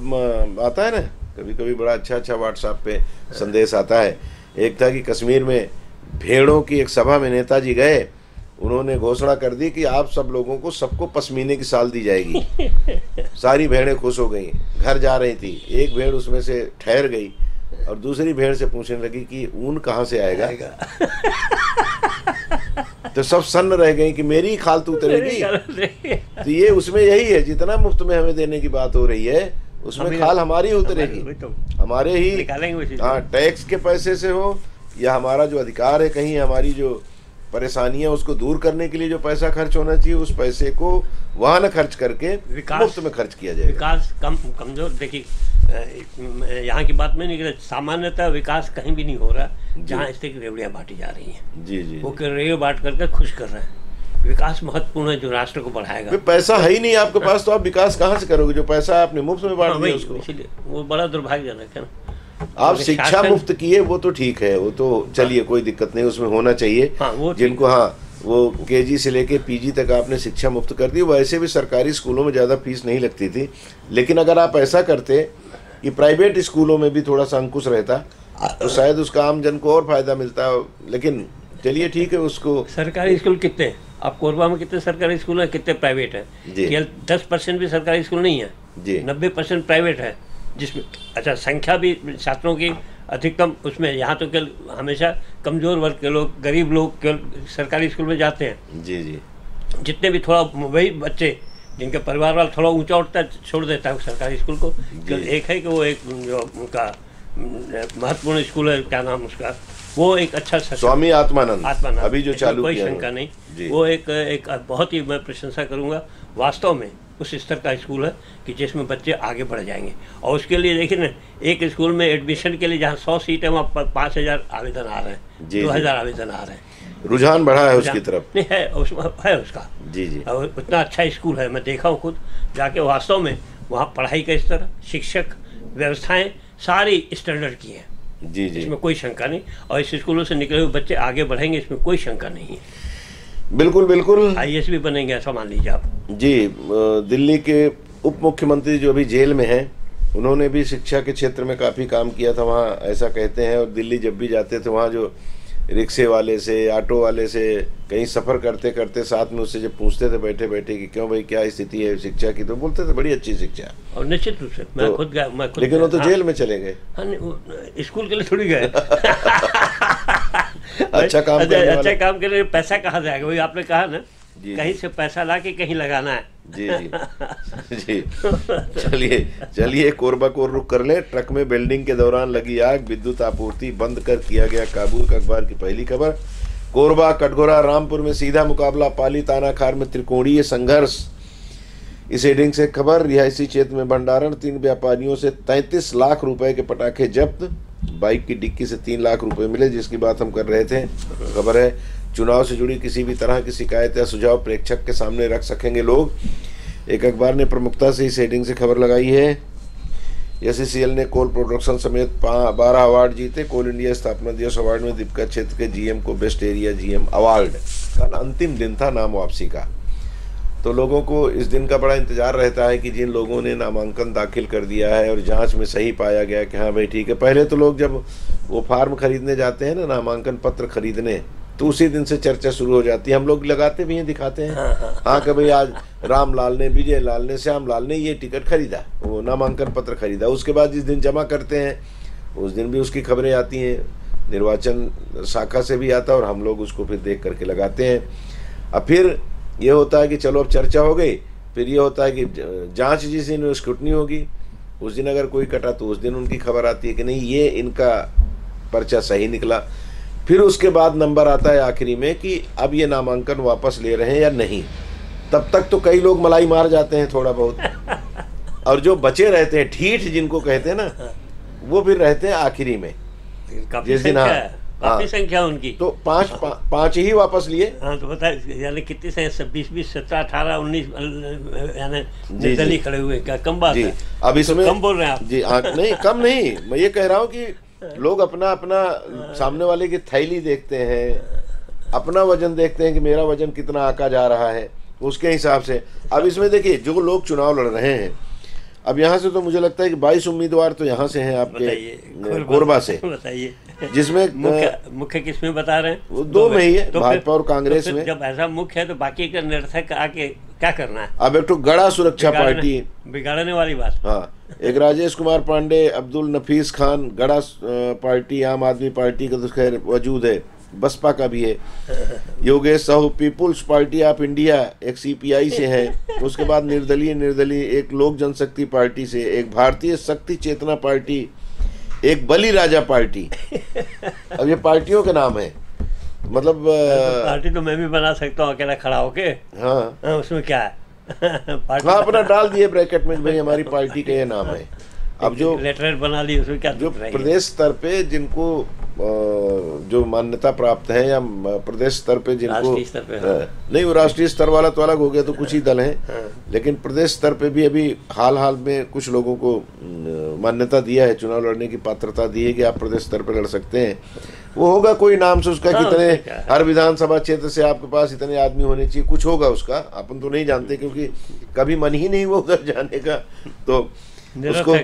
आता है ना, कभी कभी बड़ा अच्छा व्हाट्सएप पे संदेश आता है। एक था कि कश्मीर में भेड़ों की एक सभा में नेताजी गए, उन्होंने घोषणा कर दी कि आप सब लोगों को सबको पश्मीने की साल दी जाएगी। सारी भेड़ें खुश हो गई, घर जा रही थी। एक भेड़ उसमें से ठहर गई और दूसरी भेड़ से पूछने लगी कि ऊन कहाँ से आएगा? तो सब सन्न रह गई कि मेरी खाल तू उतरेगी। तो ये उसमें यही है, जितना मुफ्त में हमें देने की बात हो रही है उसमें खाल हमारी उतरेगी, हमारे ही हाँ टैक्स के पैसे से हो या हमारा जो अधिकार है, कहीं हमारी जो परेशानियां उसको दूर करने के लिए जो पैसा खर्च होना चाहिए उस पैसे को वहाँ न खर्च करके मुफ्त में खर्च किया जाए। विकास कमजोर देखिए, यहाँ की बात में नहीं, सामान्यतः विकास कहीं भी नहीं हो रहा जहाँ इस तरह रेवड़ियाँ बांटी जा रही हैं जी जी। वो रेवड़ियाँ बांट करके खुश कर रहे हैं। विकास महत्वपूर्ण है जो राष्ट्र को बढ़ाएगा। पैसा है ही नहीं आपके पास तो आप विकास कहाँ से करोगे? जो पैसा आपने मुफ्त में बांट दिया उसको। इसीलिए वो बड़ा दुर्भाग्यजनक है ना। आप शिक्षा मुफ्त किए वो तो ठीक है, वो तो चलिए कोई दिक्कत नहीं, उसमें होना चाहिए। जिनको वो केजी से लेके पीजी तक आपने शिक्षा मुफ्त कर दी। वैसे भी सरकारी स्कूलों में ज़्यादा फीस नहीं लगती थी, लेकिन अगर आप ऐसा करते कि प्राइवेट स्कूलों में भी थोड़ा सा अंकुश रहता तो शायद उसका आम जन को और फायदा मिलता। लेकिन चलिए ठीक है। उसको सरकारी स्कूल कितने, आप कोरबा में कितने सरकारी स्कूल हैं, कितने प्राइवेट है? केवल 10% भी सरकारी स्कूल नहीं है जी, 90% प्राइवेट है, जिसमें अच्छा संख्या भी छात्रों की अधिकतम उसमें। यहाँ तो केवल हमेशा कमज़ोर वर्ग के लोग, गरीब लोग केवल सरकारी स्कूल में जाते हैं जी जी। जितने भी थोड़ा वही बच्चे जिनके परिवार वाला थोड़ा ऊंचा उठता है छोड़ देता है सरकारी स्कूल को। एक है कि वो एक जो उनका महत्वपूर्ण स्कूल है, क्या नाम उसका, वो एक अच्छा स्वामी आत्मानंद अभी जो चालू कोई शंका नहीं, वो एक बहुत ही मैं प्रशंसा करूँगा। वास्तव में उस स्तर का स्कूल है कि जिसमें बच्चे आगे बढ़ जाएंगे। और उसके लिए देखिए ना, एक स्कूल में एडमिशन के लिए जहाँ 100 सीट है वहाँ 5000 आवेदन आ रहे हैं, 2000 आवेदन आ रहे हैं। रुझान बढ़ा है उसकी तरफ, नहीं है उसका जी जी। और उतना अच्छा स्कूल है, मैं देखा हूँ खुद जाके। वास्तव में वहाँ पढ़ाई का स्तर, शिक्षक, व्यवस्थाएं सारी स्टैंडर्ड की हैं जी जी, इसमें कोई शंका नहीं। और इस स्कूलों से निकले हुए बच्चे आगे बढ़ेंगे, इसमें कोई शंका नहीं है। बिल्कुल बिल्कुल, IAS भी बनेंगे ऐसा मान लीजिए आप जी। दिल्ली के उप मुख्यमंत्री जो अभी जेल में हैं, उन्होंने भी शिक्षा के क्षेत्र में काफ़ी काम किया था वहाँ, ऐसा कहते हैं। और दिल्ली जब भी जाते थे वहाँ जो रिक्शे वाले से, ऑटो वाले से कहीं सफ़र करते करते साथ में उससे जब पूछते थे बैठे बैठे कि क्यों भाई क्या स्थिति है शिक्षा की, तो बोलते थे बड़ी अच्छी शिक्षा। और निश्चित रूप से मैं खुद गया, लेकिन वो तो जेल में चले गए। हाँ, स्कूल के लिए थोड़ी गए। अच्छा काम के लिए पैसा कहाँ से आएगा? वही आपने कहा ना, कहीं से पैसा ला के कहीं लगाना है। जी जी जी। चलिए कोरबा को रुक कर ले। ट्रक में वेल्डिंग के दौरान लगी आग, विद्युत आपूर्ति बंद कर किया गया काबू। अखबार की पहली खबर। कोरबा, कटघोरा, रामपुर में सीधा मुकाबला, पाली तानाखार में त्रिकोणीय संघर्ष। इस हेडिंग से खबर। रिहायशी क्षेत्र में भंडारण, 3 व्यापारियों से 33 लाख रुपए के पटाखे जब्त। बाइक की डिक्की से 3 लाख रुपए मिले, जिसकी बात हम कर रहे थे। खबर है चुनाव से जुड़ी किसी भी तरह की शिकायत या सुझाव प्रेक्षक के सामने रख सकेंगे लोग। एक अखबार ने प्रमुखता से इस हेडिंग से खबर लगाई है। SCCL ने कोल प्रोडक्शन समेत 12 अवार्ड जीते। कोल इंडिया स्थापना दिवस अवार्ड में दीपिका क्षेत्र के GM को बेस्ट एरिया GM अवार्ड। कल अंतिम दिन था नाम वापसी का, तो लोगों को इस दिन का बड़ा इंतजार रहता है कि जिन लोगों ने नामांकन दाखिल कर दिया है और जांच में सही पाया गया कि हाँ भाई ठीक है। पहले तो लोग जब वो फार्म खरीदने जाते हैं ना, नामांकन पत्र खरीदने, तो उसी दिन से चर्चा शुरू हो जाती है। हम लोग लगाते भी हैं, दिखाते हैं हाँ कि भाई आज रामलाल ने, विजय लाल ने, श्याम लाल ने ये टिकट खरीदा, वो नामांकन पत्र खरीदा। उसके बाद जिस दिन जमा करते हैं उस दिन भी उसकी खबरें आती हैं, निर्वाचन शाखा से भी आता है, और हम लोग उसको फिर देख करके लगाते हैं। अब फिर ये होता है कि चलो अब चर्चा हो गई, फिर ये होता है कि जांच जिस दिन स्क्रूटनी होगी उस दिन अगर कोई कटा तो उस दिन उनकी खबर आती है कि नहीं ये इनका पर्चा सही निकला। फिर उसके बाद नंबर आता है आखिरी में कि अब ये नामांकन वापस ले रहे हैं या नहीं। तब तक तो कई लोग मलाई मार जाते हैं थोड़ा बहुत, और जो बचे रहते हैं, ठीठ जिनको कहते हैं ना, वो फिर रहते हैं आखिरी में। जिस दिन काफी संख्या उनकी तो पांच ही वापस लिए। हाँ तो बता, यानी कितनी संख्या, 20, 17, 18, 19 यानी निर्दलीय खड़े हुए, क्या कम बात है? अब इसमें कम बोल रहे हैं आप जी? नहीं कम नहीं, मैं ये कह रहा हूँ कि लोग अपना अपना सामने वाले की थैली देखते हैं, अपना वजन देखते हैं कि मेरा वजन कितना आका जा रहा है, उसके हिसाब से। अब इसमें देखिए जो लोग चुनाव लड़ रहे हैं, अब यहाँ से तो मुझे लगता है कि 22 उम्मीदवार तो यहाँ से हैं आपके कोरबा से। बताइए जिसमें मुख्य किसमें बता रहे हैं? वो 2 में ही है, तो भाजपा और कांग्रेस में। जब ऐसा मुख्य है तो बाकी का निरर्थक आके क्या करना है? अब एक तो गड़ा सुरक्षा पार्टी, बिगाड़ने वाली बात। हाँ, एक राजेश कुमार पांडे, अब्दुल नफीस खान, गड़ा पार्टी, आम आदमी पार्टी का तो खैर वजूद है, बसपा का भी है। Yogesh Sahu people's party of India, एक CPI से है। उसके बाद निर्दलीय एक लोक जनशक्ति पार्टी से, एक भारतीय शक्ति चेतना पार्टी, एक बलि राजा पार्टी। अब ये पार्टियों के नाम है, मतलब पार्टी तो मैं भी बना सकता हूँ अकेला खड़ा होके। हाँ, उसमें क्या है? हाँ, अपना डाल दिए ब्रैकेट में भाई हमारी पार्टी का ये नाम है। अब जो लेटर बना ली, उसमें क्या? जो प्रदेश स्तर पे जिनको जो मान्यता प्राप्त है या प्रदेश स्तर पे जिनको स्तर पे, हाँ। नहीं, वो राष्ट्रीय स्तर वाला तो अलग हो गया, तो कुछ ही दल हैं, हाँ। लेकिन प्रदेश स्तर पे भी अभी हाल में कुछ लोगों को मान्यता दिया है, चुनाव लड़ने की पात्रता दी है कि आप प्रदेश स्तर पे लड़ सकते हैं। वो होगा कोई नाम से उसका, कितने हर विधानसभा क्षेत्र से आपके पास इतने आदमी होने चाहिए, कुछ होगा उसका, अपन तो नहीं जानते क्योंकि कभी मन ही नहीं हुआ उधर जाने का, तो उसको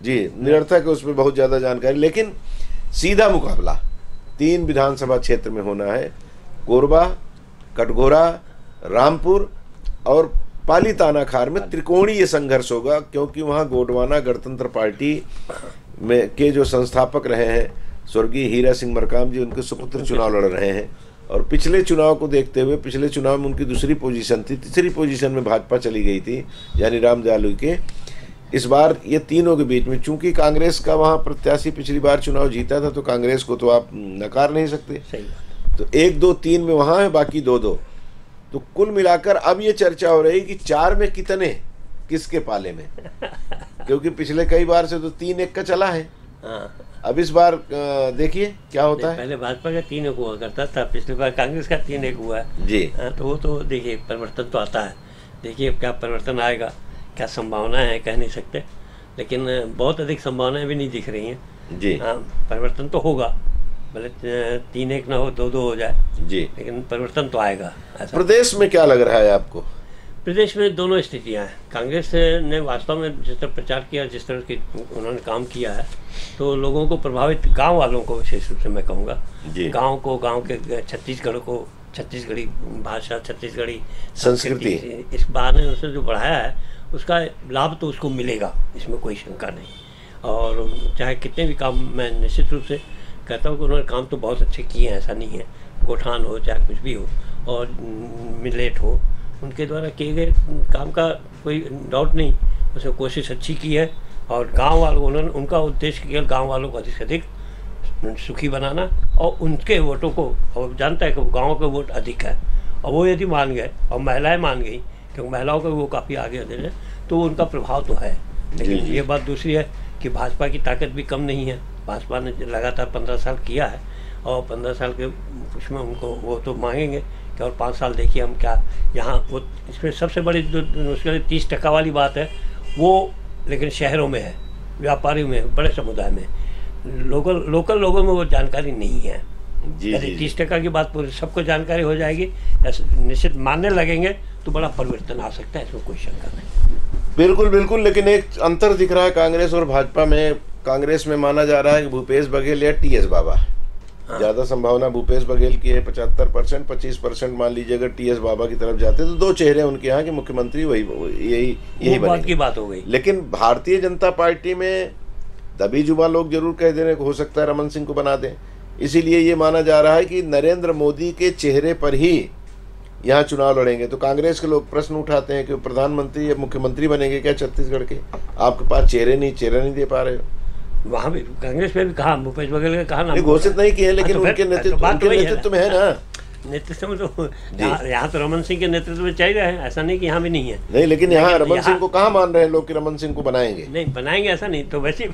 जी निरर्थक है, उसमें बहुत ज्यादा जानकारी। लेकिन सीधा मुकाबला 3 विधानसभा क्षेत्र में होना है, कोरबा, कटघोरा, रामपुर और पाली-तानाखार में त्रिकोणीय संघर्ष होगा, क्योंकि वहां गोंडवाना गणतंत्र पार्टी में के जो संस्थापक रहे हैं स्वर्गीय हीरा सिंह मरकाम जी, उनके सुपुत्र चुनाव लड़ रहे हैं। और पिछले चुनाव को देखते हुए, पिछले चुनाव में उनकी दूसरी पोजीशन थी, तीसरी पोजीशन में भाजपा चली गई थी यानी राम जालू के। इस बार ये तीनों के बीच में, चूंकि कांग्रेस का वहां प्रत्याशी पिछली बार चुनाव जीता था, तो कांग्रेस को तो आप नकार नहीं सकते, तो 1, 2, 3 में वहां है, बाकी 2-2, तो कुल मिलाकर अब ये चर्चा हो रही कि 4 में कितने किसके पाले में, क्योंकि पिछले कई बार से तो 3-1 का चला है। अब इस बार देखिए क्या होता है। पहले भाजपा का 3-1 हुआ करता था, पिछली बार कांग्रेस का 3-1 हुआ है जी। तो वो तो देखिए परिवर्तन तो आता है, देखिए अब क्या परिवर्तन आएगा, क्या संभावना है कह नहीं सकते, लेकिन बहुत अधिक संभावनाएं भी नहीं दिख रही हैं जी। हाँ, परिवर्तन तो होगा, भले 3-1 ना हो, 2-2 हो जाए जी, लेकिन परिवर्तन तो आएगा। प्रदेश में क्या लग रहा है आपको? प्रदेश में दोनों स्थितियां हैं। कांग्रेस ने वास्तव में जिस तरह प्रचार किया, जिस तरह की उन्होंने काम किया है, तो लोगों को प्रभावित, गांव वालों को विशेष रूप से मैं कहूँगा, गांव को, गांव के छत्तीसगढ़ को, छत्तीसगढ़ी भाषा, छत्तीसगढ़ी संस्कृति, इस बार ने उसने जो बढ़ाया है उसका लाभ तो उसको मिलेगा, इसमें कोई शंका नहीं। और चाहे कितने भी काम, मैं निश्चित रूप से कहता हूँ कि उन्होंने काम तो बहुत अच्छे किए हैं, ऐसा नहीं है, गोठान हो चाहे कुछ भी हो, और मिलेट हो, उनके द्वारा किए गए काम का कोई डाउट नहीं, उसने कोशिश अच्छी की है। और गांव वालों, उन्होंने, उनका उद्देश्य केवल गांव वालों को अधिक से अधिक सुखी बनाना, और उनके वोटों को, और जानता है कि गाँव के वोट अधिक है, और वो यदि मान गए और महिलाएं मान गई, क्योंकि महिलाओं को वो काफ़ी आगे दे रहे हैं, तो उनका प्रभाव तो है। लेकिन ये बात दूसरी है कि भाजपा की ताकत भी कम नहीं है, भाजपा ने लगातार 15 साल किया है, और 15 साल के उसमें उनको वो तो मांगेंगे कि और 5 साल देखिए हम क्या यहाँ, वो इसमें सबसे बड़ी जो मुश्किल 30% वाली बात है वो, लेकिन शहरों में है, व्यापारियों में, बड़े समुदाय में, लोकल लोगों में वो जानकारी नहीं है। यदि 30% की बात पूरी सबको जानकारी हो जाएगी, निश्चित मानने लगेंगे, तो बड़ा परिवर्तन आ सकता है, इसमें कोई शंका नहीं। बिल्कुल बिल्कुल, लेकिन एक अंतर दिख रहा है कांग्रेस और भाजपा में। कांग्रेस में माना जा रहा है कि भूपेश बघेल या टीएस बाबा, ज्यादा संभावना भूपेश बघेल की है 75%, 25% मान लीजिए अगर टीएस बाबा की तरफ जाते तो 2 चेहरे उनके यहाँ के मुख्यमंत्री यही बात की बात हो गई। लेकिन भारतीय जनता पार्टी में दबी जुबान लोग जरूर कह दे रहे हो सकता है रमन सिंह को बना दें, इसीलिए ये माना जा रहा है कि नरेंद्र मोदी के चेहरे पर ही यहाँ चुनाव लड़ेंगे। तो कांग्रेस के लोग प्रश्न उठाते हैं कि प्रधानमंत्री या मुख्यमंत्री बनेंगे क्या छत्तीसगढ़ के, आपके पास चेहरा नहीं दे पा रहे हो। वहाँ भी कांग्रेस में भी कहा, भूपेश बघेल का कहा ना, घोषित नहीं किए, लेकिन उनके नेतृत्व में है ना, नेतृत्व में तो यहाँ तो रमन सिंह के नेतृत्व में चाहिए है, ऐसा नहीं कि यहाँ भी नहीं है। नहीं, लेकिन यहाँ रमन सिंह को कहाँ मान रहे हैं लोग कि रमन सिंह को बनाएंगे? नहीं बनाएंगे ऐसा नहीं, तो वैसे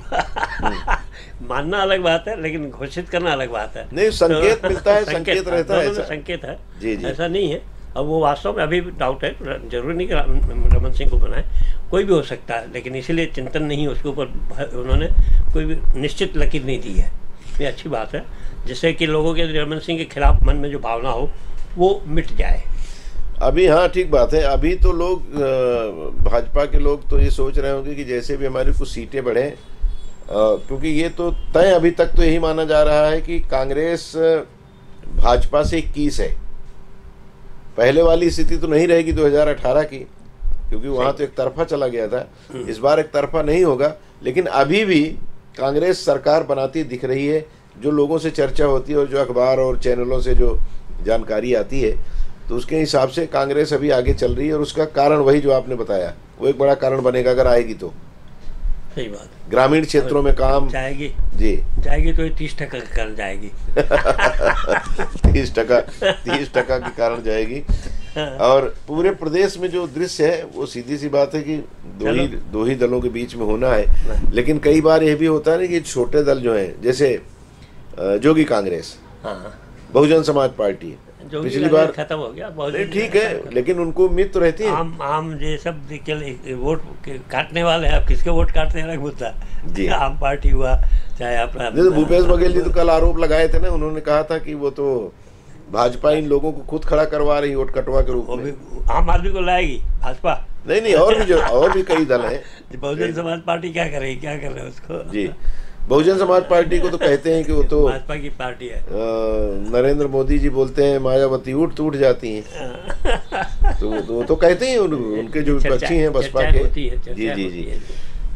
मानना अलग बात है, लेकिन घोषित करना अलग बात है। नहीं, संकेत मिलता है, संकेत रहता है, संकेत है, जी जी, ऐसा नहीं है। अब वो वास्तव में अभी डाउट है, जरूरी नहीं कि रमन सिंह को बनाए, कोई भी हो सकता है, लेकिन इसीलिए चिंतन नहीं, उसके ऊपर उन्होंने कोई भी निश्चित लकीर नहीं दी है। ये अच्छी बात है, जिससे कि लोगों के रमन सिंह के खिलाफ मन में जो भावना हो वो मिट जाए। अभी हाँ ठीक बात है, अभी तो लोग भाजपा के लोग तो ये सोच रहे होंगे कि जैसे भी हमारी कुछ सीटें बढ़े, क्योंकि ये तो तय अभी तक तो यही माना जा रहा है कि कांग्रेस भाजपा से 21 है। पहले वाली स्थिति तो नहीं रहेगी 2018 की, क्योंकि वहां तो एक तरफा चला गया था, इस बार एक तरफा नहीं होगा। लेकिन अभी भी कांग्रेस सरकार बनाती दिख रही है, जो लोगों से चर्चा होती है और जो अखबार और चैनलों से जो जानकारी आती है, तो उसके हिसाब से कांग्रेस अभी आगे चल रही है। और उसका कारण वही जो आपने बताया, वो एक बड़ा कारण बनेगा अगर आएगी तो। सही बात, ग्रामीण क्षेत्रों में काम जाएगी जी, जाएगी तो 30% के कारण जाएगी 30% के कारण जाएगी। और पूरे प्रदेश में जो दृश्य है वो सीधी सी बात है कि दो ही दलों के बीच में होना है। लेकिन कई बार यह भी होता है ना कि छोटे दल जो हैं, जैसे जोगी कांग्रेस, हाँ, बहुजन समाज पार्टी पिछली बार खत्म हो गया। नहीं ठीक है, लेकिन उनको उम्मीद तो रहती है। आम ये सब वोट काटने वाले हैं, आप किसके वोट काटते हैं अलग मुद्दा जी। आम पार्टी हुआ चाहे अपना, जैसे भूपेश बघेल जी तो कल आरोप लगाए थे ना, उन्होंने कहा था कि वो तो भाजपा इन लोगों को खुद खड़ा करवा रही वोट कटवा के रूप में। आम आदमी को लाएगी भाजपा? नहीं, और भी कई दल हैं। बहुजन समाज पार्टी क्या करेगी, क्या कर रहे हैं उसको जी। बहुजन समाज पार्टी को तो कहते हैं कि वो तो भाजपा की पार्टी है। नरेंद्र मोदी जी बोलते हैं मायावती उठ जाती हैं। तो कहते हैं उनके जो विपक्षी हैं बसपा के जी।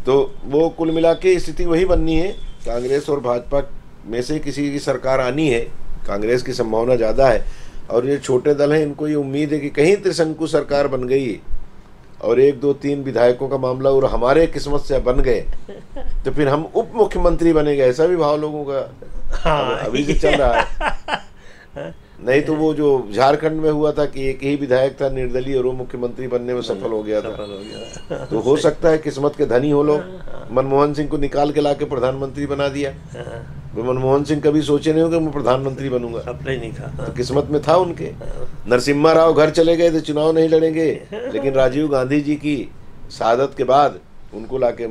तो वो कुल मिला के स्थिति वही बननी है, कांग्रेस और भाजपा में से किसी की सरकार आनी है। कांग्रेस की संभावना ज़्यादा है, और ये छोटे दल हैं, इनको ये उम्मीद है कि कहीं त्रिशंकु सरकार बन गई और 1 2 3 विधायकों का मामला और हमारे किस्मत से बन गए तो फिर हम उप मुख्यमंत्री बनेंगे, ऐसा भी भाव लोगों का अभी से चल रहा है। नहीं तो वो जो झारखंड में हुआ था कि एक ही विधायक था निर्दलीय और वो मुख्यमंत्री बनने में सफल हो गया था। तो हो सकता है किस्मत के धनी हो लोग। मनमोहन सिंह को निकाल के लाके प्रधानमंत्री बना दिया। मनमोहन सिंह कभी सोचे नहीं होंगे मैं प्रधानमंत्री बनूंगा, सपना नहीं था। तो किस्मत में था उनके। नरसिम्हा राव घर चले गए थे, चुनाव नहीं लड़ेंगे, लेकिन राजीव गांधी जी की शहादत के बाद उनको लाके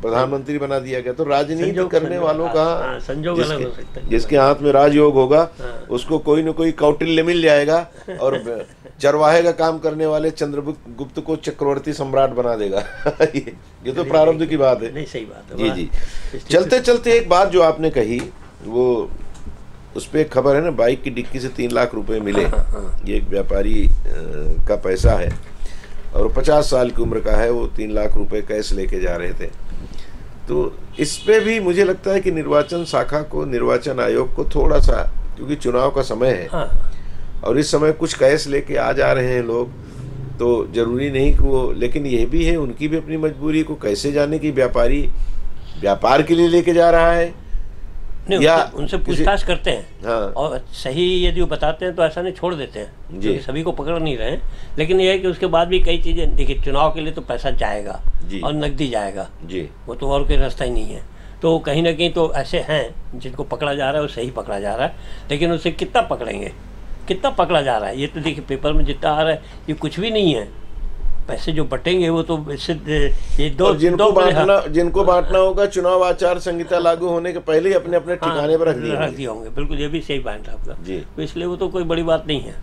प्रधानमंत्री बना दिया गया। तो राजनीति करने वालों का संजोग अलग हो सकता है। जिसके हाथ में राजयोग होगा उसको कोई न कोई कौटिल्य मिल जाएगा और चरवाहे का काम करने वाले चंद्रगुप्त को चक्रवर्ती सम्राट बना देगा। ये तो प्रारब्ध की बात है। नहीं, सही बात है जी। चलते चलते एक बात जो आपने कही, वो उस पर एक खबर है ना, बाइक की डिक्की से 3 लाख रुपए मिले। ये एक व्यापारी का पैसा है और 50 साल की उम्र का है, वो 3 लाख रुपए कैश लेके जा रहे थे। तो इस पे भी मुझे लगता है कि निर्वाचन शाखा को, निर्वाचन आयोग को थोड़ा सा, क्योंकि चुनाव का समय है और इस समय कुछ कैश लेके आ जा रहे हैं लोग, तो जरूरी नहीं कि वो, लेकिन यह भी है उनकी भी अपनी मजबूरी को कैसे जाने की व्यापारी व्यापार के लिए लेके जा रहा है या उनसे पूछताछ करते हैं। और सही यदि वो बताते हैं तो ऐसा नहीं छोड़ देते हैं, क्योंकि सभी को पकड़ नहीं रहे। लेकिन यह है कि उसके बाद भी कई चीज़ें, देखिए चुनाव के लिए तो पैसा जाएगा और नकदी जाएगा जी, वो तो और कोई रास्ता ही नहीं है। तो कहीं ना कहीं तो ऐसे हैं जिनको पकड़ा जा रहा है, वो सही पकड़ा जा रहा है, लेकिन उसे कितना पकड़ेंगे, कितना पकड़ा जा रहा है। ये तो देखिए पेपर में जितना आ रहा है ये कुछ भी नहीं है। पैसे जो बटेंगे वो तो इससे ये जिनको बांटना होगा चुनाव आचार संहिता लागू होने के पहले ही अपने अपने ठिकाने पर रख दिए होंगे। बिल्कुल, ये भी सही पॉइंट है आपका जी। तो इसलिए वो तो कोई बड़ी बात नहीं है।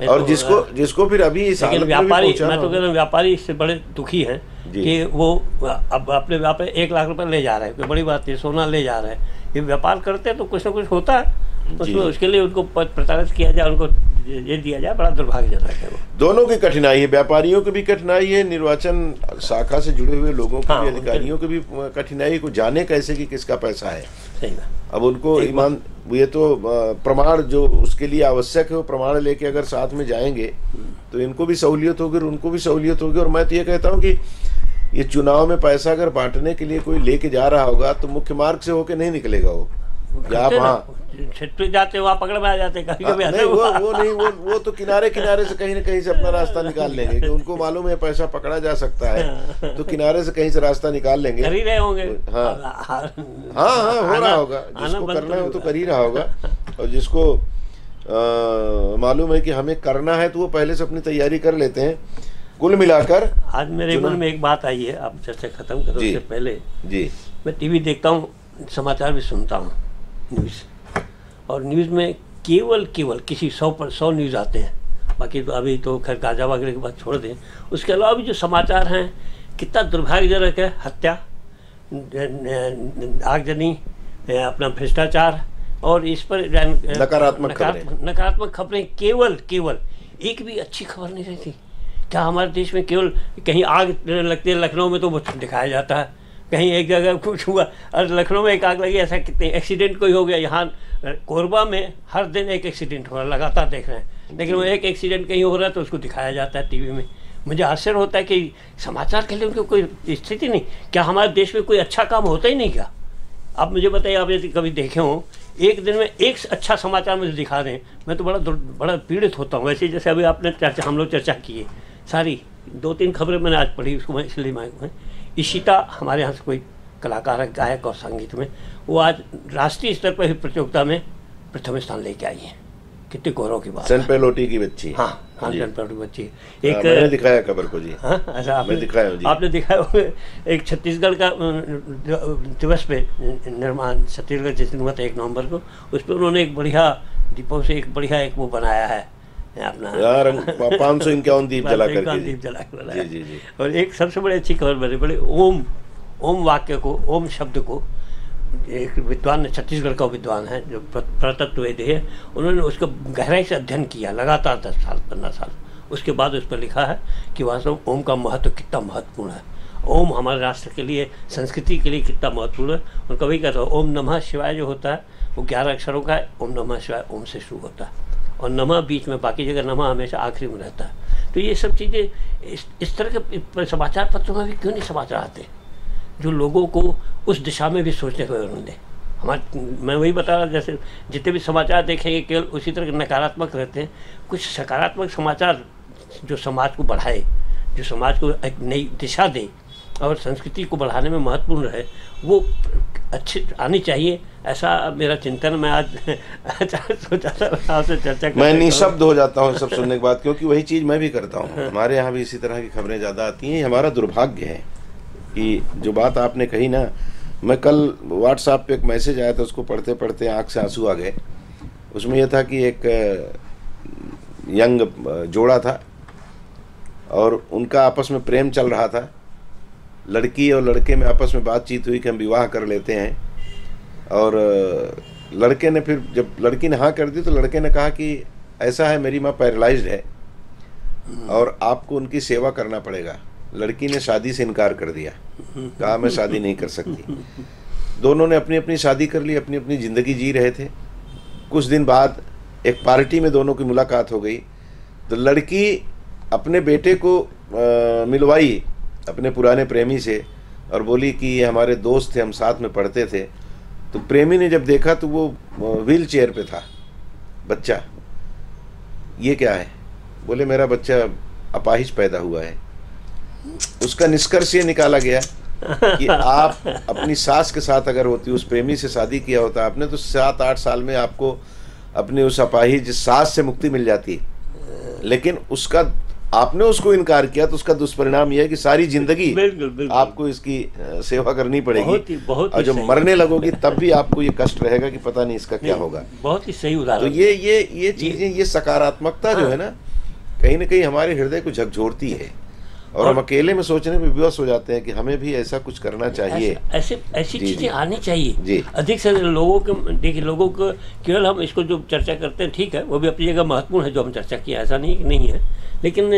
और तो जिसको फिर अभी व्यापारी, मैं तो कह रहा हूँ व्यापारी इससे बड़े दुखी हैं कि वो अब अपने व्यापार 1 लाख रुपए ले जा रहे हैं, कोई बड़ी बात नहीं, सोना ले जा रहे हैं। ये व्यापार करते हैं तो कुछ ना कुछ होता है उसमें, उसके लिए उनको प्रताड़ित किया जाए, उनको ये दिया जाए, बड़ा दुर्भाग्यजनक है वो। दोनों की कठिनाई है, व्यापारियों की भी कठिनाई है, निर्वाचन शाखा से जुड़े हुए लोगों की भी, अधिकारियों की भी कठिनाई को जाने कैसे कि किसका पैसा है। सही है। अब उनको ईमान, ये तो प्रमाण जो उसके लिए आवश्यक है वो प्रमाण लेके अगर साथ में जाएंगे तो इनको भी सहूलियत होगी और उनको भी सहूलियत होगी। और मैं तो ये कहता हूँ कि ये चुनाव में पैसा अगर बांटने के लिए कोई लेके जा रहा होगा तो मुख्य मार्ग से होके नहीं निकलेगा वो। आप वहाँ जाते वहाँ पकड़ में आ जाते कभी नहीं, वो तो किनारे से कहीं न कहीं से अपना रास्ता निकाल लेंगे कि उनको मालूम है पैसा पकड़ा जा सकता है, तो किनारे से कहीं से रास्ता निकाल लेंगे। कर ही रहे होंगे। हाँ, हो रहा होगा, जिसको करना है वो तो कर ही रहा होगा। और जिसको मालूम है कि हमें करना है तो वो पहले से अपनी तैयारी कर लेते हैं। कुल मिलाकर आज मेरे मन में एक बात आई है, आप चर्चा खत्म करो उससे पहले जी। मैं टीवी देखता हूँ, समाचार भी सुनता हूँ, न्यूज़, और न्यूज़ में केवल किसी 100 न्यूज़ आते हैं, बाकी तो अभी तो खैर गाजा वगैरह की बात छोड़ दें। उसके अलावा भी जो समाचार हैं कितना दुर्भाग्यजनक है, हत्या, आगजनी, अपना भ्रष्टाचार, और इस पर नकारात्मक खबरें, केवल एक भी अच्छी खबर नहीं रहती। क्या हमारे देश में केवल कहीं आग लगती है, लखनऊ में तो वो दिखाया जाता है, कहीं एक जगह कुछ हुआ, और लखनऊ में एक आग लगी, ऐसा कितने एक्सीडेंट कोई हो गया। यहाँ कोरबा में हर दिन एक एक्सीडेंट हो रहा है, लगातार देख रहे हैं, लेकिन वो एक एक्सीडेंट कहीं हो रहा है तो उसको दिखाया जाता है टीवी में। मुझे आश्चर्य होता है कि समाचार के लिए उनको कोई स्थिति नहीं। क्या हमारे देश में कोई अच्छा काम होता ही नहीं क्या? आप मुझे बताइए, आप यदि कभी देखे हों एक दिन में एक अच्छा समाचार मुझे दिखा दें, मैं तो बड़ा पीड़ित होता हूँ। वैसे जैसे अभी आपने हम लोग चर्चा की है सारी, 2-3 खबरें मैंने आज पढ़ी, उसको मैं इसलिए मैं इशिता हमारे यहाँ से कोई कलाकार है, गायक और संगीत में, वो आज राष्ट्रीय स्तर पर भी प्रतियोगिता में प्रथम स्थान लेके आई है। कितने गौरव की बात। सन पेलोटी की बच्ची। हाँ हाँ, सन पेलोटी बच्ची। एक मैंने दिखाया खबर को जी। हाँ ऐसा आपने दिखाया जी। आपने दिखाया। एक छत्तीसगढ़ का दिवस पे निर्माण छत्तीसगढ़ जिस दिन हुआ था 1 नवंबर को, उस पर उन्होंने एक बढ़िया दीपों से एक बढ़िया एक वो बनाया है अपना 551 दीप जला करके दीप जला के बनाया। जी जी जी। और एक सबसे बड़ी अच्छी खबर बड़ी बड़ी ओम वाक्य को, ओम शब्द को एक विद्वान ने, छत्तीसगढ़ का विद्वान है जो पुरातत्ववेदी है, उन्होंने उसका गहराई से अध्ययन किया लगातार 10 साल 15 साल। उसके बाद उस पर लिखा है कि वास्तव में ओम का महत्व कितना महत्वपूर्ण है, ओम हमारे राष्ट्र के लिए, संस्कृति के लिए कितना महत्वपूर्ण है। और कभी कहता है ओम नमः शिवाय जो होता है वो 11 अक्षरों का है। ओम नमः शिवाय ओम से शुरू होता है और नमः बीच में, बाकी जगह नमः हमेशा आखिरी में रहता है। तो ये सब चीज़ें इस तरह के समाचार पत्रों में भी क्यों नहीं समाचार आते जो लोगों को उस दिशा में भी सोचने को जरूर दे। मैं वही बता रहा, जैसे जितने भी समाचार देखेंगे केवल उसी तरह के नकारात्मक रहते हैं। कुछ सकारात्मक समाचार जो समाज को बढ़ाए, जो समाज को एक नई दिशा दे और संस्कृति को बढ़ाने में महत्वपूर्ण रहे, वो अच्छी आनी चाहिए। ऐसा मेरा चिंतन। मैं आज सोचा था आपसे चर्चा मैं निशब्द हो जाता हूँ सब सुनने के बाद, क्योंकि वही चीज़ मैं भी करता हूँ। हमारे यहाँ भी इसी तरह की खबरें ज़्यादा आती हैं। हमारा दुर्भाग्य है कि जो बात आपने कही ना, मैं कल व्हाट्सएप पे एक मैसेज आया था, उसको पढ़ते पढ़ते आँख से आंसू आ गए। उसमें यह था कि एक यंग जोड़ा था और उनका आपस में प्रेम चल रहा था। लड़की और लड़के में आपस में बातचीत हुई कि हम विवाह कर लेते हैं। और लड़के ने फिर, जब लड़की ने हाँ कर दी तो लड़के ने कहा कि ऐसा है, मेरी माँ पैरालाइज्ड है और आपको उनकी सेवा करना पड़ेगा। लड़की ने शादी से इनकार कर दिया, कहा मैं शादी नहीं कर सकती। दोनों ने अपनी अपनी शादी कर ली, अपनी अपनी ज़िंदगी जी रहे थे। कुछ दिन बाद एक पार्टी में दोनों की मुलाकात हो गई तो लड़की अपने बेटे को मिलवाई अपने पुराने प्रेमी से और बोली कि ये हमारे दोस्त थे, हम साथ में पढ़ते थे। तो प्रेमी ने जब देखा तो वो व्हील चेयर पे था बच्चा। ये क्या है? बोले मेरा बच्चा अपाहिज पैदा हुआ है। उसका निष्कर्ष ये निकाला गया कि आप अपनी सास के साथ अगर होती, उस प्रेमी से शादी किया होता आपने, तो 7-8 साल में आपको अपने उस अपाहिज सास से मुक्ति मिल जाती। लेकिन उसका आपने उसको इनकार किया तो उसका दुष्परिणाम यह है कि सारी जिंदगी आपको इसकी सेवा करनी पड़ेगी। और जब मरने लगोगी तब भी आपको ये कष्ट रहेगा कि पता नहीं इसका क्या होगा। बहुत ही सही उदाहरण। तो ये चीजें, ये सकारात्मकता जो है ना, कहीं ना कहीं हमारे हृदय को झकझोरती है और हम अकेले में सोचने में विवश हो जाते हैं कि हमें भी ऐसा कुछ करना चाहिए। ऐसी चीजें आनी चाहिए अधिक से लोगों के। देखिए, लोगों को केवल हम इसको जो चर्चा करते हैं ठीक है, वो भी अपनी जगह महत्वपूर्ण है जो हम चर्चा किया, ऐसा नहीं है। लेकिन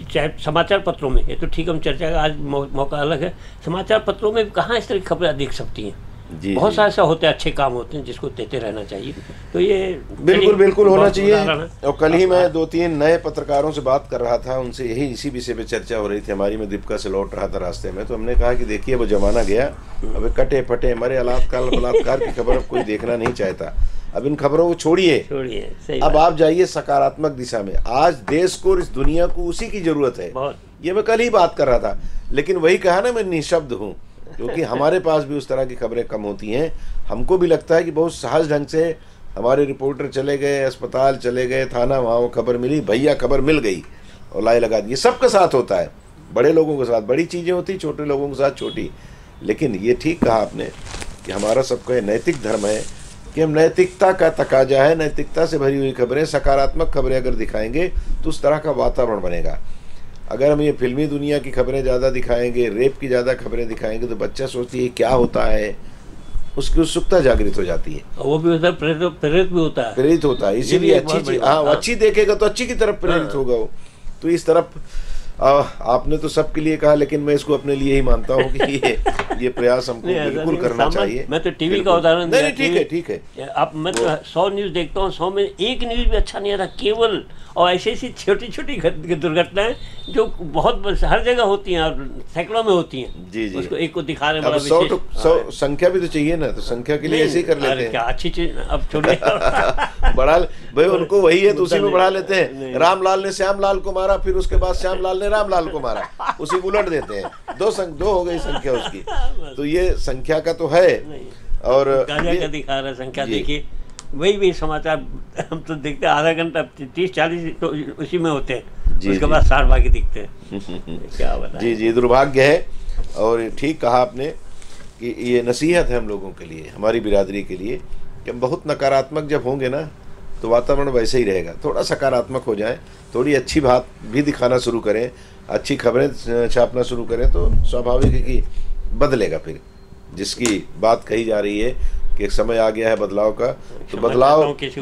चाहे समाचार पत्रों में, ये तो ठीक हम चर्चा का आज मौका अलग है, समाचार पत्रों में कहाँ इस तरह की खबरें देख सकती हैं। बहुत सा ऐसा होते हैं, अच्छे काम होते हैं जिसको देते रहना चाहिए। तो ये बिल्कुल होना चाहिए। और कल ही मैं 2-3 नए पत्रकारों से बात कर रहा था, उनसे यही इसी विषय पे चर्चा हो रही थी हमारी। मैं दीपिका से लौट रहा था रास्ते में, तो हमने कहा कि देखिए वो जमाना गया, अब कटे फटे मरे बलात्कार की खबर अब कोई देखना नहीं चाहता। अब इन खबरों को छोड़िए, अब आप जाइए सकारात्मक दिशा में। आज देश को और इस दुनिया को उसी की जरूरत है। ये मैं कल ही बात कर रहा था, लेकिन वही कहा ना, मैं निशब्द हूँ क्योंकि हमारे पास भी उस तरह की खबरें कम होती हैं। हमको भी लगता है कि बहुत सहज ढंग से हमारे रिपोर्टर चले गए, अस्पताल चले गए, थाना, वहाँ वो खबर मिली, भैया खबर मिल गई और लाई लगा दी। ये सबके साथ होता है, बड़े लोगों के साथ बड़ी चीज़ें होती, छोटे लोगों के साथ छोटी। लेकिन ये ठीक कहा आपने कि हमारा सबका ये नैतिक धर्म है कि हम नैतिकता का तकाजा है, नैतिकता से भरी हुई खबरें, सकारात्मक खबरें अगर दिखाएंगे तो उस तरह का वातावरण बनेगा। अगर हम ये फिल्मी दुनिया की खबरें ज़्यादा दिखाएंगे, रेप की ज़्यादा खबरें दिखाएंगे, तो बच्चा सोचती है क्या होता है, उसकी उत्सुकता जागृत हो जाती है। वो भी होता है, प्रेरित भी होता है, प्रेरित होता है। इसीलिए अच्छी चीज, हाँ, अच्छी देखेगा तो अच्छी की तरफ प्रेरित होगा वो। तो इस तरफ आपने तो सबके लिए कहा, लेकिन मैं इसको अपने लिए ही मानता हूँ कि ये प्रयास हमको बिल्कुल करना चाहिए। मैं तो टीवी का उदाहरण नहीं, ठीक है। अब मैं तो 100 न्यूज़ देखता हूँ, 100 में एक न्यूज़ भी अच्छा नहीं आता, केवल और ऐसी छोटी छोटी दुर्घटनाएं जो बहुत हर जगह होती हैं और सैकड़ों में होती हैं। जी उसको एक को दिखा रहे हैं। 100 संख्या भी तो चाहिए ना, तो संख्या के लिए ऐसे ही कर लेते हैं। क्या अच्छी चीज, अब छोड़िए बढ़ा भाई, उनको वही है तो उसी में बढ़ा लेते हैं। रामलाल ने श्यामलाल को मारा, फिर उसके बाद श्यामलाल ने रामलाल को मारा, उसी उलट देते हैं। दो हो गई संख्या उसकी। तो ये संख्या का तो है। और का दिखा रहा संख्या देखिए, वही समाचार हम तो देखते हैं, आधा घंटा 30-40 तो उसी में होते हैं, उसके बाद 60 बाकी दिखते हैं। क्या बताएं। जी, दुर्भाग्य है। और ठीक कहा आपने कि ये नसीहत है हम लोगों के लिए, हमारी बिरादरी के लिए, कि बहुत नकारात्मक जब होंगे ना तो वातावरण वैसे ही रहेगा। थोड़ा सकारात्मक हो जाए, थोड़ी अच्छी बात भी दिखाना शुरू करें, अच्छी खबरें छापना शुरू करें, तो स्वाभाविक है कि बदलेगा। फिर जिसकी बात कही जा रही है कि एक समय आ गया है बदलाव का, तो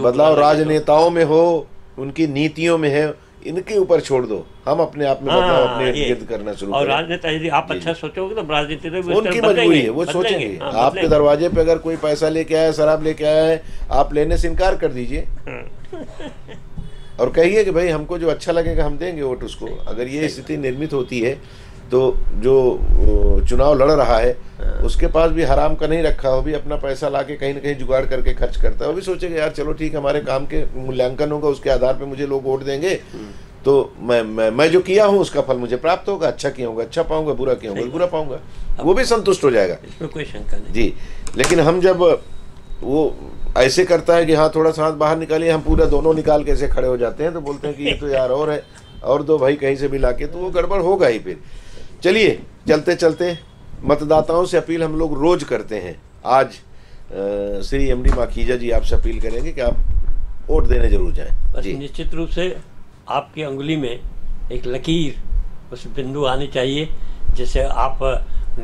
बदलाव राजनेताओं में हो, उनकी नीतियों में है, इनके ऊपर छोड़ दो। हम अपने आप में बदलाव अपने इर्द करना शुरू करें। और राजनेता यदि आप अच्छा सोचोगे तो राजनीति में उनकी मजबूरी है, वो सोचेंगे। आपके दरवाजे पे अगर कोई पैसा लेके आया, शराब लेके आया है, आप लेने से इनकार कर दीजिए और कहिए कि भाई हमको जो अच्छा लगेगा हम देंगे वोट उसको। अगर ये स्थिति निर्मित होती है तो जो चुनाव लड़ रहा है उसके पास भी हराम का नहीं रखा, वो भी अपना पैसा लाके कहीं ना कहीं जुगाड़ करके खर्च करता है। वो भी सोचेगा यार चलो ठीक, हमारे काम के मूल्यांकन होगा, उसके आधार पे मुझे लोग वोट देंगे, तो मैं जो किया हूँ उसका फल मुझे प्राप्त होगा। अच्छा किया होगा अच्छा पाऊंगा, बुरा किया होगा बुरा पाऊंगा, वो भी संतुष्ट हो जाएगा, इसमें कोई शंका नहीं। जी, लेकिन हम जब वो ऐसे करता है कि हाँ थोड़ा सा हाथ बाहर निकालिए, हम पूरा दोनों निकाल के ऐसे खड़े हो जाते हैं, तो बोलते हैं कि ये तो यार और है, और दो भाई कहीं से भी लाके, तो वो गड़बड़ होगा ही फिर। चलिए चलते चलते मतदाताओं से अपील हम लोग रोज करते हैं। आज श्री एमडी माखीजा जी आपसे अपील करेंगे कि आप वोट देने जरूर जाएं। जी, निश्चित रूप से आपकी अंगुली में एक लकीर, उस बिंदु आनी चाहिए जिससे आप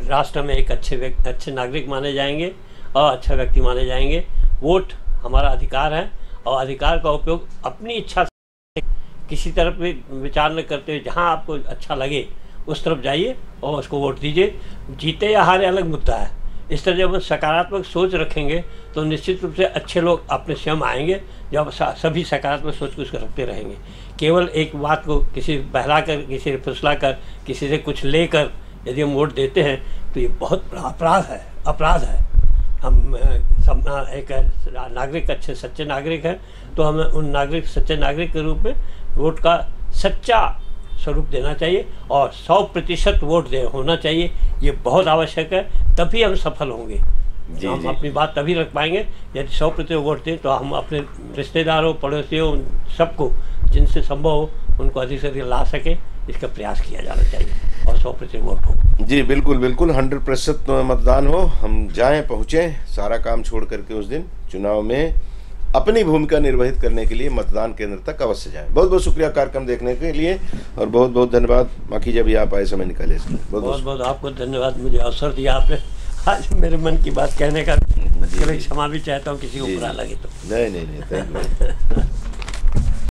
राष्ट्र में एक अच्छे नागरिक माने जाएंगे और अच्छा व्यक्ति माने जाएंगे। वोट हमारा अधिकार है और अधिकार का उपयोग अपनी इच्छा से किसी तरफ भी विचार न करते हुए जहाँ आपको अच्छा लगे उस तरफ जाइए और उसको वोट दीजिए। जीते या हारे अलग मुद्दा है। इस तरह जब हम सकारात्मक सोच रखेंगे तो निश्चित रूप से अच्छे लोग अपने स्वयं आएंगे, जब सभी सकारात्मक सोच को रखते रहेंगे। केवल एक बात को किसी बहला कर, किसी से फुसला कर, किसी से कुछ लेकर यदि हम वोट देते हैं तो ये बहुत बड़ा अपराध है। हम एक नागरिक, अच्छे सच्चे नागरिक हैं, तो हमें उन सच्चे नागरिक के रूप में वोट का सच्चा स्वरूप देना चाहिए और 100% वोट होना चाहिए। ये बहुत आवश्यक है, तभी हम सफल होंगे। हम अपनी बात तभी रख पाएंगे यदि 100% वोट दें, तो हम अपने रिश्तेदारों, पड़ोसियों, सबको जिनसे संभव हो उनको अधिक से अधिक ला सके, इसका प्रयास किया जाना चाहिए और 100% वोट हो। जी बिल्कुल 100% मतदान हो। हम जाएं, पहुँचें, सारा काम छोड़ करके उस दिन चुनाव में अपनी भूमिका निर्वहित करने के लिए मतदान केंद्र तक अवश्य जाएं। बहुत बहुत शुक्रिया कार्यक्रम देखने के लिए और बहुत बहुत धन्यवाद माखीजा भी, आप आए समय निकाले इसमें। बहुत बहुत आपको धन्यवाद, मुझे अवसर दिया आपने आज मेरे मन की बात कहने का। क्षमा भी चाहता हूँ किसी को बुरा लगे तो। नहीं, थैंक यू।